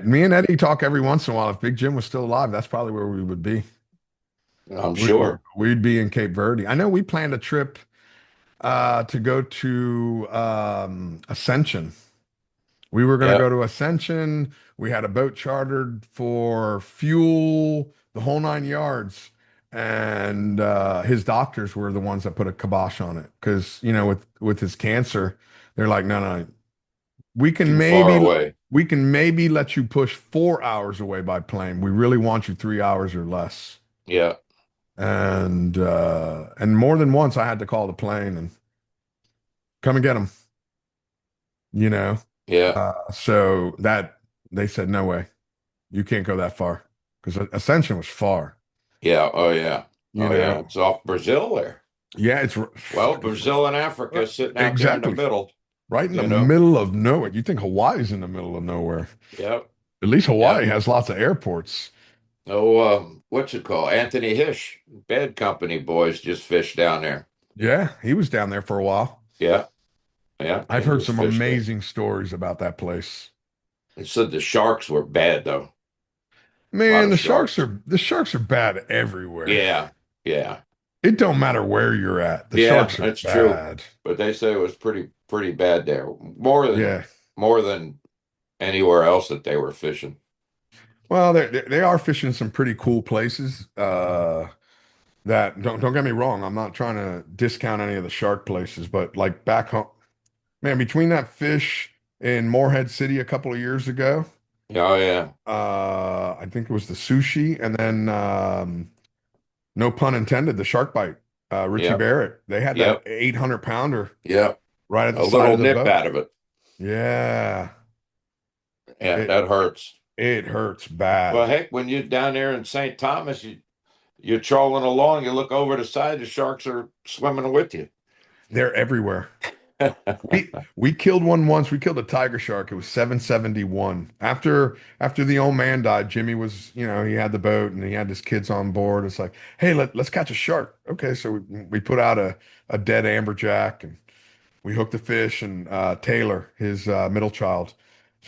Me and Eddie talk every once in a while. If Big Jim was still alive, that's probably where we would be. I'm sure. We'd be in Cape Verde. I know we planned a trip to go to Ascension. We were going to Yeah. go to Ascension. We had a boat chartered for fuel, the whole 9 yards. And his doctors were the ones that put a kibosh on it because, with his cancer, they're like, no, no, we can Too far maybe away. we can maybe let you push 4 hours away by plane. We really want you 3 hours or less. Yeah. And more than once, I had to call the plane and come and get him. You know, Yeah. so that they said, no way, you can't go that far because Ascension was far. Yeah. Oh yeah. You Oh yeah. know, It's off Brazil there. yeah, it's Well, Brazil and Africa sitting out there in the exactly middle, right in the you know. middle of nowhere. You think Hawaii's in the middle of nowhere? Yeah. At least Yeah. Hawaii has lots of airports. Oh, what's it called? Anthony Hish, Bad Company boys just fished down there. Yeah, he was down there for a while. Yeah. Yeah. I've He heard just some fished there. amazing stories about that place. They said the sharks were bad though. A lot Man, of sharks. the sharks are bad everywhere. Yeah. Yeah. It don't matter where you're at. The Yeah, sharks are that's true. bad. But they say it was pretty bad there. Yeah. More than anywhere else that they were fishing. Well, they are fishing some pretty cool places. That don't get me wrong. I'm not trying to discount any of the shark places, but like back home, man, between that fish in Morehead City a couple of years ago, Oh yeah. I think it was the sushi, and then no pun intended, the shark bite. Richie Yep. Barrett. They had that Yep. 800 pounder Yep. right at the A side little of the nip boat. out of it. Yeah, Yeah, it that hurts. it hurts Well, bad. heck, when you're down there in St. Thomas, you're trolling along, you look over the side, the sharks are swimming with you. They're everywhere. We killed one once. We killed a tiger shark. It was 771. After the old man died, Jimmy was, he had the boat and he had his kids on board. It's like, hey, let's catch a shark. Okay, so we put out a dead amberjack and we hooked the fish and Taylor, his middle child,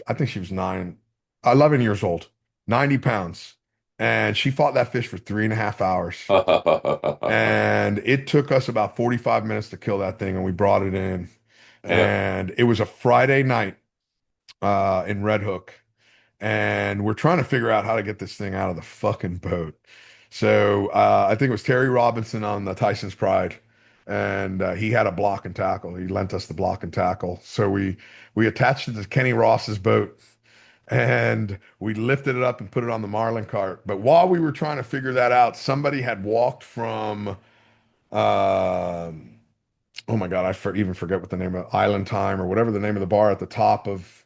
I think she was 11 years old, 90 pounds. And she fought that fish for 3.5 hours. And it took us about 45 minutes to kill that thing, and we brought it in. Yeah. And it was a Friday night in Red Hook, and we're trying to figure out how to get this thing out of the fucking boat. So I think it was Terry Robinson on the Tyson's Pride, and he had a block and tackle. He lent us the block and tackle, so we attached it to Kenny Ross's boat, and we lifted it up and put it on the marlin cart. But while we were trying to figure that out, somebody had walked from um oh my God, even forget what the name of Island Time or whatever the name of the bar at the top of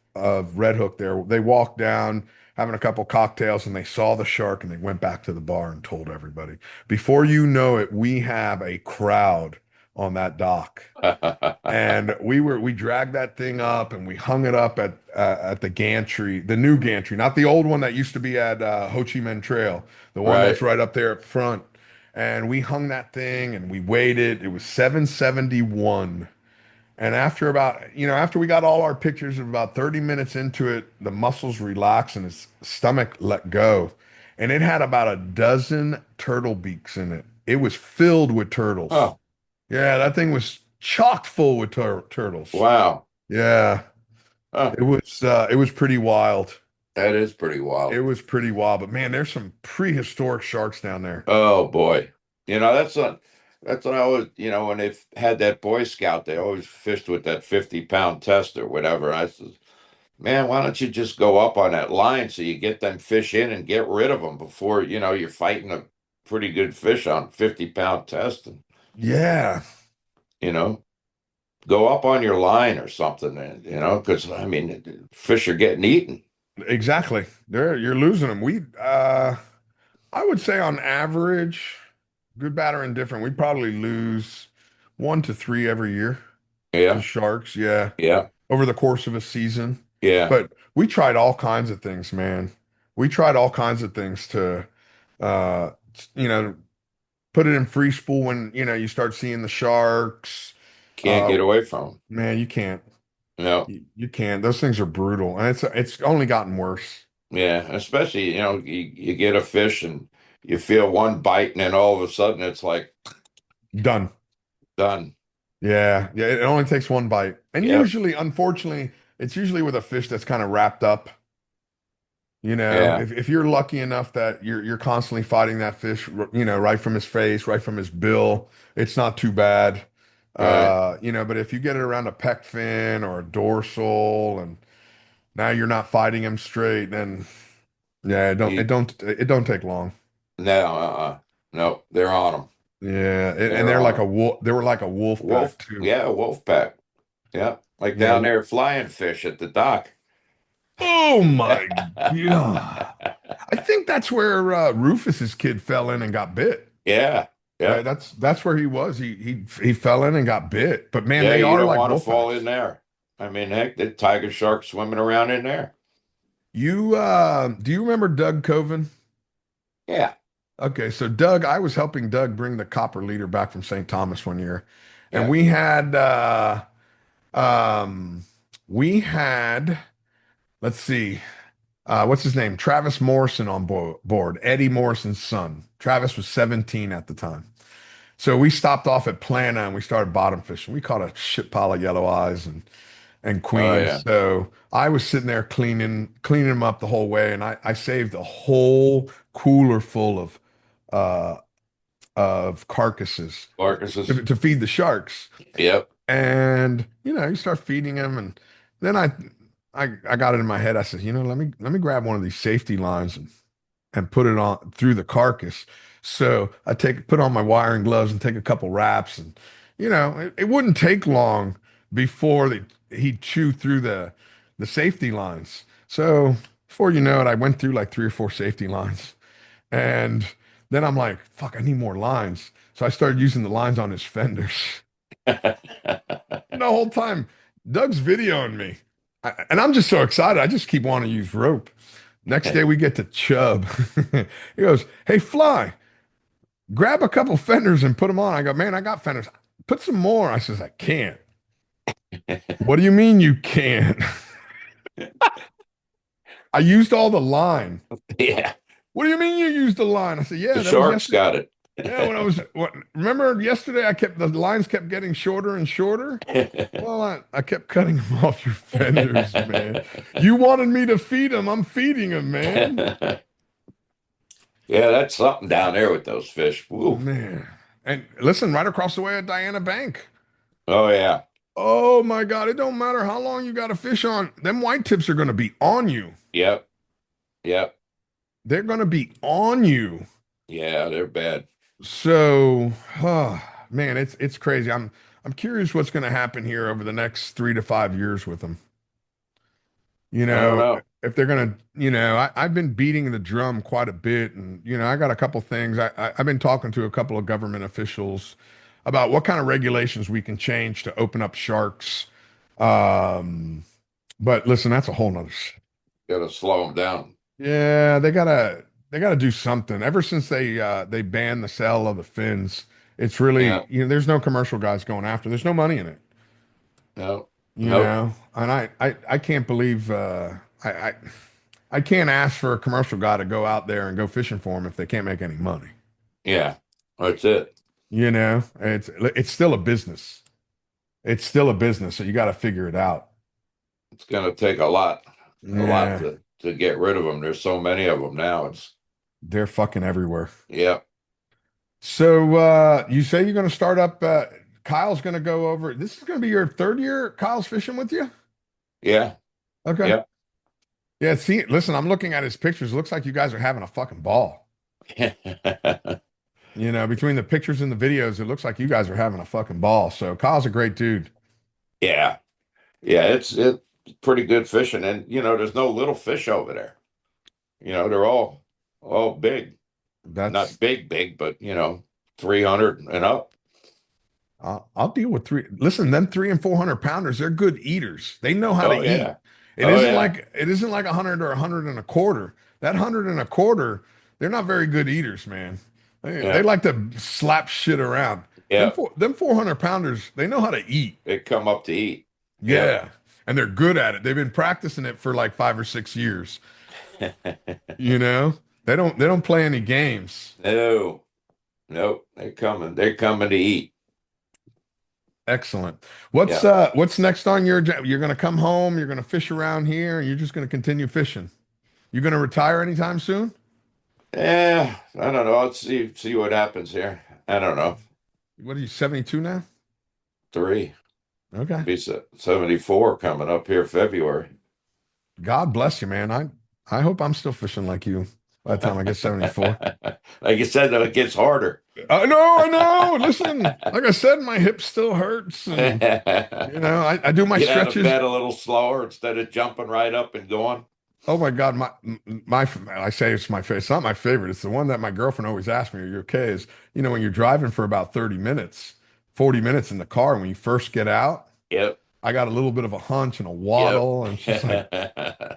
Red Hook there. They walked down having a couple cocktails and they saw the shark and they went back to the bar and told everybody. Before you know it, we have a crowd on that dock. And we dragged that thing up and we hung it up at the gantry, the new gantry, not the old one that used to be at Ho Chi Minh Trail, the one that's Right. right up there up front. And we hung that thing and we waited. It was 771. And after we got all our pictures of about 30 minutes into it, the muscles relaxed and his stomach let go. And it had about a dozen turtle beaks in it. It was filled with turtles. Oh, Yeah, that thing was chock full with turtles. wow. Yeah, Huh. it was pretty wild. That is pretty It wild. was pretty wild, but man, there's some prehistoric sharks down there. Oh boy. That's what I always, when they've had that Boy Scout, they always fished with that 50-pound test or whatever. I said, man, why don't you just go up on that line so you get them fish in and get rid of them before, you're fighting a pretty good fish on 50-pound test and, Yeah, you know. go up on your line or something, and because I mean, fish are getting eaten. Exactly. You're losing them. I would say on average, good, bad, or indifferent, we probably lose 1 to 3 every year to Yeah, sharks. Yeah, yeah, over the course of a season. yeah. But we tried all kinds of things, man. We tried all kinds of things to, uh, you know, put it in free spool when, you start seeing the sharks. Can't Uh, get away from them. man, you can't. No, You can't. Those things are brutal, and it's only gotten worse. yeah. Especially, you get a fish and you feel one bite, and then all of a sudden it's like Done. done. Yeah, yeah. It only takes one bite, and Yep. usually, unfortunately, it's usually with a fish that's kind of wrapped up. Yeah. If you're lucky enough that you're constantly fighting that fish, right from his face, right from his bill, it's not too bad. Right. But if you get it around a pec fin or a dorsal, and now you're not fighting him straight, then yeah, You, it don't take long. no, no, they're on them. Yeah, and They're they're on like a them. wolf. They were like a wolf pack Wolf, too. yeah, wolf pack. Yeah, like Yeah. down there flying fish at the dock. Oh my God. I think that's where Rufus's kid fell in and got bit. Yeah, yeah, That's where he was. He fell in and got bit. But man, yeah. they You are don't like want to wolf fall in packs. there. I mean, heck, the tiger shark swimming around in there. You do you remember Doug Coven? Yeah, Okay, so Doug, I was helping Doug bring the copper leader back from St. Thomas one year, and yeah. um we had let's see, what's his name? Travis Morrison on board, Eddie Morrison's son. Travis was 17 at the time. So we stopped off at Plana and we started bottom fishing. We caught a shit pile of yellow eyes and Oh queens. yeah. So I was sitting there cleaning them up the whole way, and I saved a whole cooler full uh, of carcasses Carcasses. to feed the sharks. Yep. And you start feeding them, and then I got it in my head. I said, let me grab one of these safety lines and put it on through the carcass. So I put on my wiring gloves and take a couple wraps, and it wouldn't take long before he'd chew through the safety lines. So before you know it, I went through like 3 or 4 safety lines, and then I'm like, fuck, I need more lines. So I started using the lines on his fenders. And the whole time, Doug's videoing me. And I'm just so excited. I just keep wanting to use rope. Next day we get to Chubb. He goes, "Hey, Fly, grab a couple fenders and put them on." I go, "Man, I got fenders. Put some more." I says, "I can't." "What do you mean you can't?" "I used all the line." Yeah. "What do you mean you used the line?" I said, The "Yeah, that was sharks yesterday." got it. Yeah, remember yesterday the lines kept getting shorter and shorter. Well, I kept cutting them off your fenders, man. You wanted me to feed them. I'm feeding them, man. Yeah, that's something down there with those fish. Woo. Man. And listen, right across the way at Diana Bank. Oh yeah. Oh my God, it don't matter how long you got a fish on. Them white tips are going to be on you. Yep. Yep. They're going to be on you. Yeah, they're bad. So, man, it's crazy. I'm curious what's going to happen here over the next 3 to 5 years with them. You I don't know, know. if they're going to, I've been beating the drum quite a bit, and I got a couple things. I've been talking to a couple of government officials about what kind of regulations we can change to open up sharks. Um, but listen, that's a whole nother. Got to slow them down. Yeah, they gotta do something. Ever since they banned the sale of the fins, it's Yeah. really, there's no commercial guys going after. There's no money in it, No. Nope. And I can't believe I can't ask for a commercial guy to go out there and go fishing for them if they can't make any money. Yeah. That's it. It's still a business. It's still a business, so you got to figure it out. It's going to take a lot Yeah, to get rid of them. There's so many of them now. It's they're fucking everywhere. yeah. So you say you're going to start up. Kyle's going to go over. This is going to be your third year. Kyle's fishing with you. Yeah. Okay. Yeah. Yeah. See, listen, I'm looking at his pictures. It looks like you guys are having a fucking ball. Between the pictures and the videos, it looks like you guys are having a fucking ball. So Kyle's a great dude. Yeah. Yeah, it's pretty good fishing. And there's no little fish over there. They're all big. Not That's big, big, but 300 and up. I'll deal with three. Listen, them 300 and 400 pounders, they're good eaters. They know how to Oh eat. yeah. Oh yeah. It isn't like 100 or 100 and a quarter. That 100 and a quarter, they're not very good eaters, man. They Yeah. like to slap shit around. Yeah. Them 400 pounders, they know how to eat. They come up to eat. Yep. Yeah. And they're good at it. They've been practicing it for like 5 or 6 years. You know, they don't play any games. No. Nope. They're coming to eat. Excellent. Yeah. What's next on you're gonna come home, you're gonna fish around here, and you're just gonna continue fishing. You're gonna retire anytime soon? Yeah. I don't know. Let's see what happens here. I don't know. What are you, 72 now? Three. Okay. Be 74 coming up here February. God bless you, man. I hope I'm still fishing like you by the time I get 74. Like you said, though, it gets harder. I know. Listen, like I said, my hip still hurts, and I do my Get out of stretches. bed a little slower instead of jumping right up and going. Oh my God, my I say it's my favorite. It's not my favorite. It's the one that my girlfriend always asks me, "Are you okay?" Is when you're driving for about 30 minutes, 40 minutes in the car, and when you first get out, Yep. I got a little bit of a hunch and a Yep. waddle, and she's like,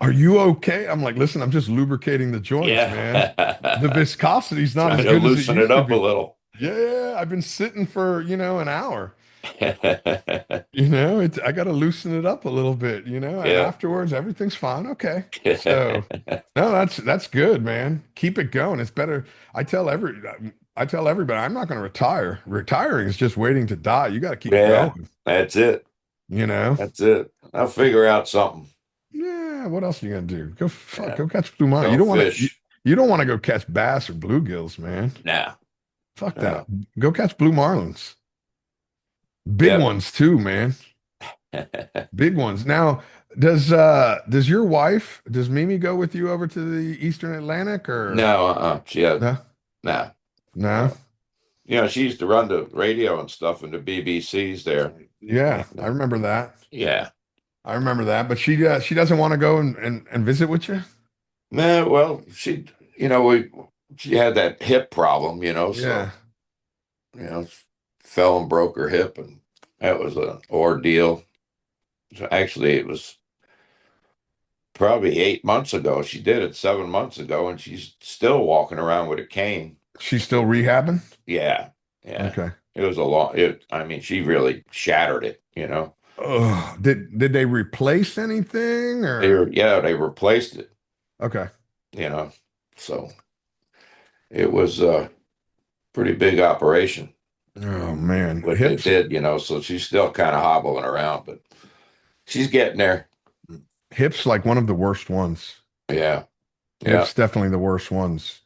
"Are you okay?" I'm like, "Listen, I'm just lubricating the joints, man. The Yeah. viscosity's not Trying as to good as it loosen it used to up a be." little. Yeah, I've been sitting for, an hour. I got to loosen it up a little bit, and Yeah. afterwards everything's fine. Okay. So, no, that's good, man. Keep it going. It's better. I tell everybody I'm not going to retire. Retiring is just waiting to die. You got to keep Yeah. going, That's it. you know. That's it. I'll figure out something. Yeah, what else are you going to do? Yeah. Go catch blue marlin. Go fish. You don't want to go catch bass or bluegills, man. Nah. Fuck that. No. Go catch blue marlins. Big Yep. ones too, man. Big ones. Now, does your wife, does Mimi go with you over to the Eastern Atlantic or No, She had, no? nah. No? No. She used to run the radio and stuff in the BBCs there. Yeah, And, I remember that. yeah. I remember that. But she doesn't want to go and visit with you? Nah, well, she had that hip problem, Yeah. so, you know, fell and broke her hip, and that was an ordeal. So actually, it was probably 8 months ago. She did it 7 months ago, and she's still walking around with a cane. She's still rehabbing? Yeah, yeah. Okay. It was a long. I mean, she really shattered it. Oh, did they replace anything or They replaced it. okay. You know, so it was a pretty big operation. Oh man. What they Hips did. So she's still kind of hobbling around, but she's getting there. hips like one of the worst ones. Yeah, yeah, Hips definitely the worst ones.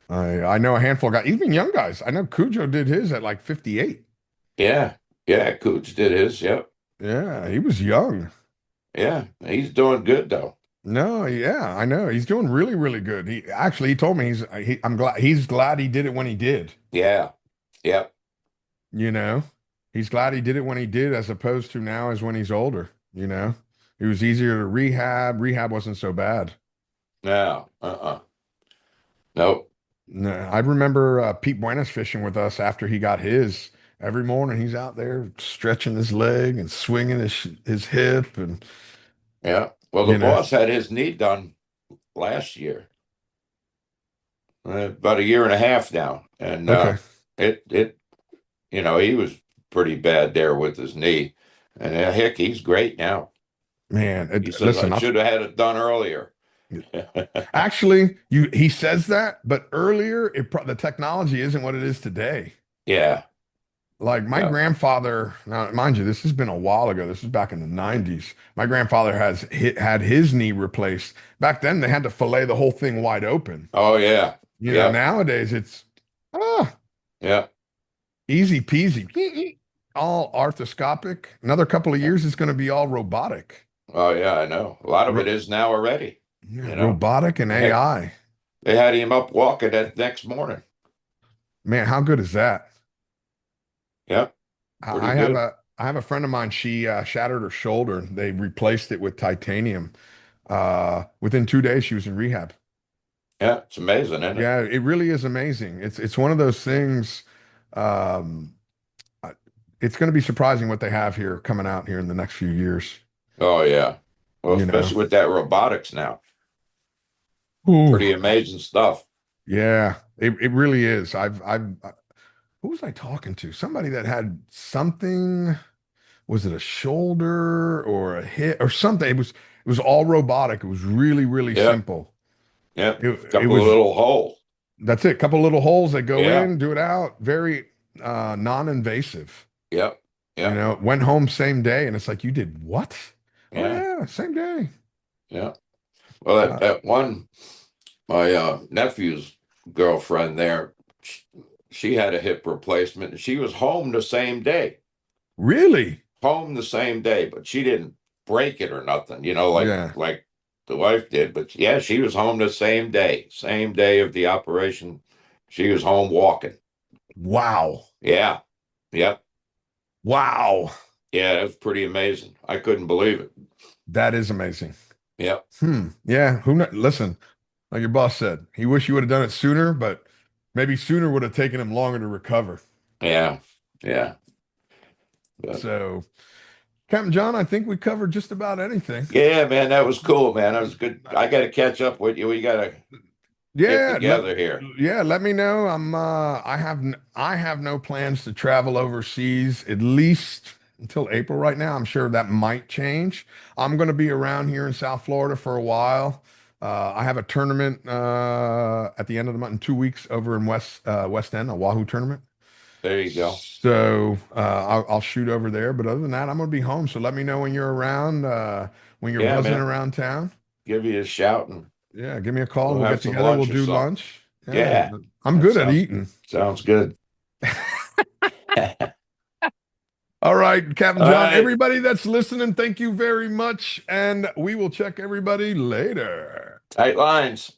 I know a handful of guys, even young guys. I know Cujo did his at like 58. yeah, yeah. Cooch did his. Yep, Yeah, he was young. yeah. He's doing good though. No, yeah, I know. He's doing really, really good. He told me he's glad he did it when he did. Yeah, yep. You know, he's glad he did it when he did, as opposed to now as when he's older. It was easier to rehab. Rehab wasn't so bad. No, nope. No, I remember Pete Buenas fishing with us after he got his. Every morning he's out there stretching his leg and swinging his hip, and Yeah. Well, the you know. boss had his knee done last year, about a year and a half now, and Okay, it he was pretty bad there with his knee, and heck, he's great now. man. He says I Listen, should have had it done earlier. actually, he says that, but earlier the technology isn't what it is today. Yeah, Like my yeah. grandfather, now mind you, this has been a while ago. This is back in the 90s. My grandfather had his knee replaced. Back then, they had to fillet the whole thing wide open. Oh yeah, yeah, Nowadays it's ah, yeah. easy peasy, all arthroscopic. Another couple of years, it's going to be all robotic. Oh yeah, I know. A lot of it Ro is now already. yeah, You know, robotic and Heck, AI. they had him up walking that next morning. Man, how good is that? Yep, pretty I have good. I have a friend of mine. She shattered her shoulder. They replaced it with titanium. Within 2 days, she was in rehab. Yeah, it's amazing, isn't it? Yeah, it really is amazing. It's one of those things. Um, I- it's going to be surprising what they have here coming out here in the next few years. Oh yeah. Well, You know. especially with that robotics now. Ooh, Pretty amazing stuff. yeah, it really is. Who was I talking to? Somebody that had something. Was it a shoulder or a hip or something? It was all robotic. It was really, really Yep. simple. Yep. It Couple of was little holes. that's it. Couple little holes that go Yeah. in, do it out. Very non-invasive. Yep. Yep. Went home same day, and it's like, you did what? Oh Yeah. yeah, same day. Yeah. Well, Uh, that one, my nephew's girlfriend there, she had a hip replacement and she was home the same day. really? Home the same day, but she didn't break it or nothing, Yeah. like the wife did. But yeah, she was home the same day of the operation. She was home walking. Wow. Yeah. Yep. Wow. Yeah, it was pretty amazing. I couldn't believe it. That is amazing. Yep. Yeah. Listen, like your boss said, he wish you would have done it sooner, but maybe sooner would have taken him longer to recover. Yeah. Yeah. But So, Captain John, I think we covered just about anything. yeah, man, that was cool, man. That was good. I got to catch up with you. We got to get Yeah, together here. let me know. I have no plans to travel overseas at least until April right now. I'm sure that might change. I'm going to be around here in South Florida for a while. I have a tournament at the end of the month in 2 weeks over in West End, a Wahoo tournament. There you go. So I'll shoot over there. But other than that, I'm going to be home. So let me know when you're around, when you're Yeah, buzzing man. around town. Give you a shout and Yeah, give me a call. we'll We'll have get some together. We'll lunch or do something. lunch. Yeah, Yeah, I'm that good at sounds eating. sounds good. All right, Captain All John, right. everybody that's listening, thank you very much. And we will check everybody later. Tight lines.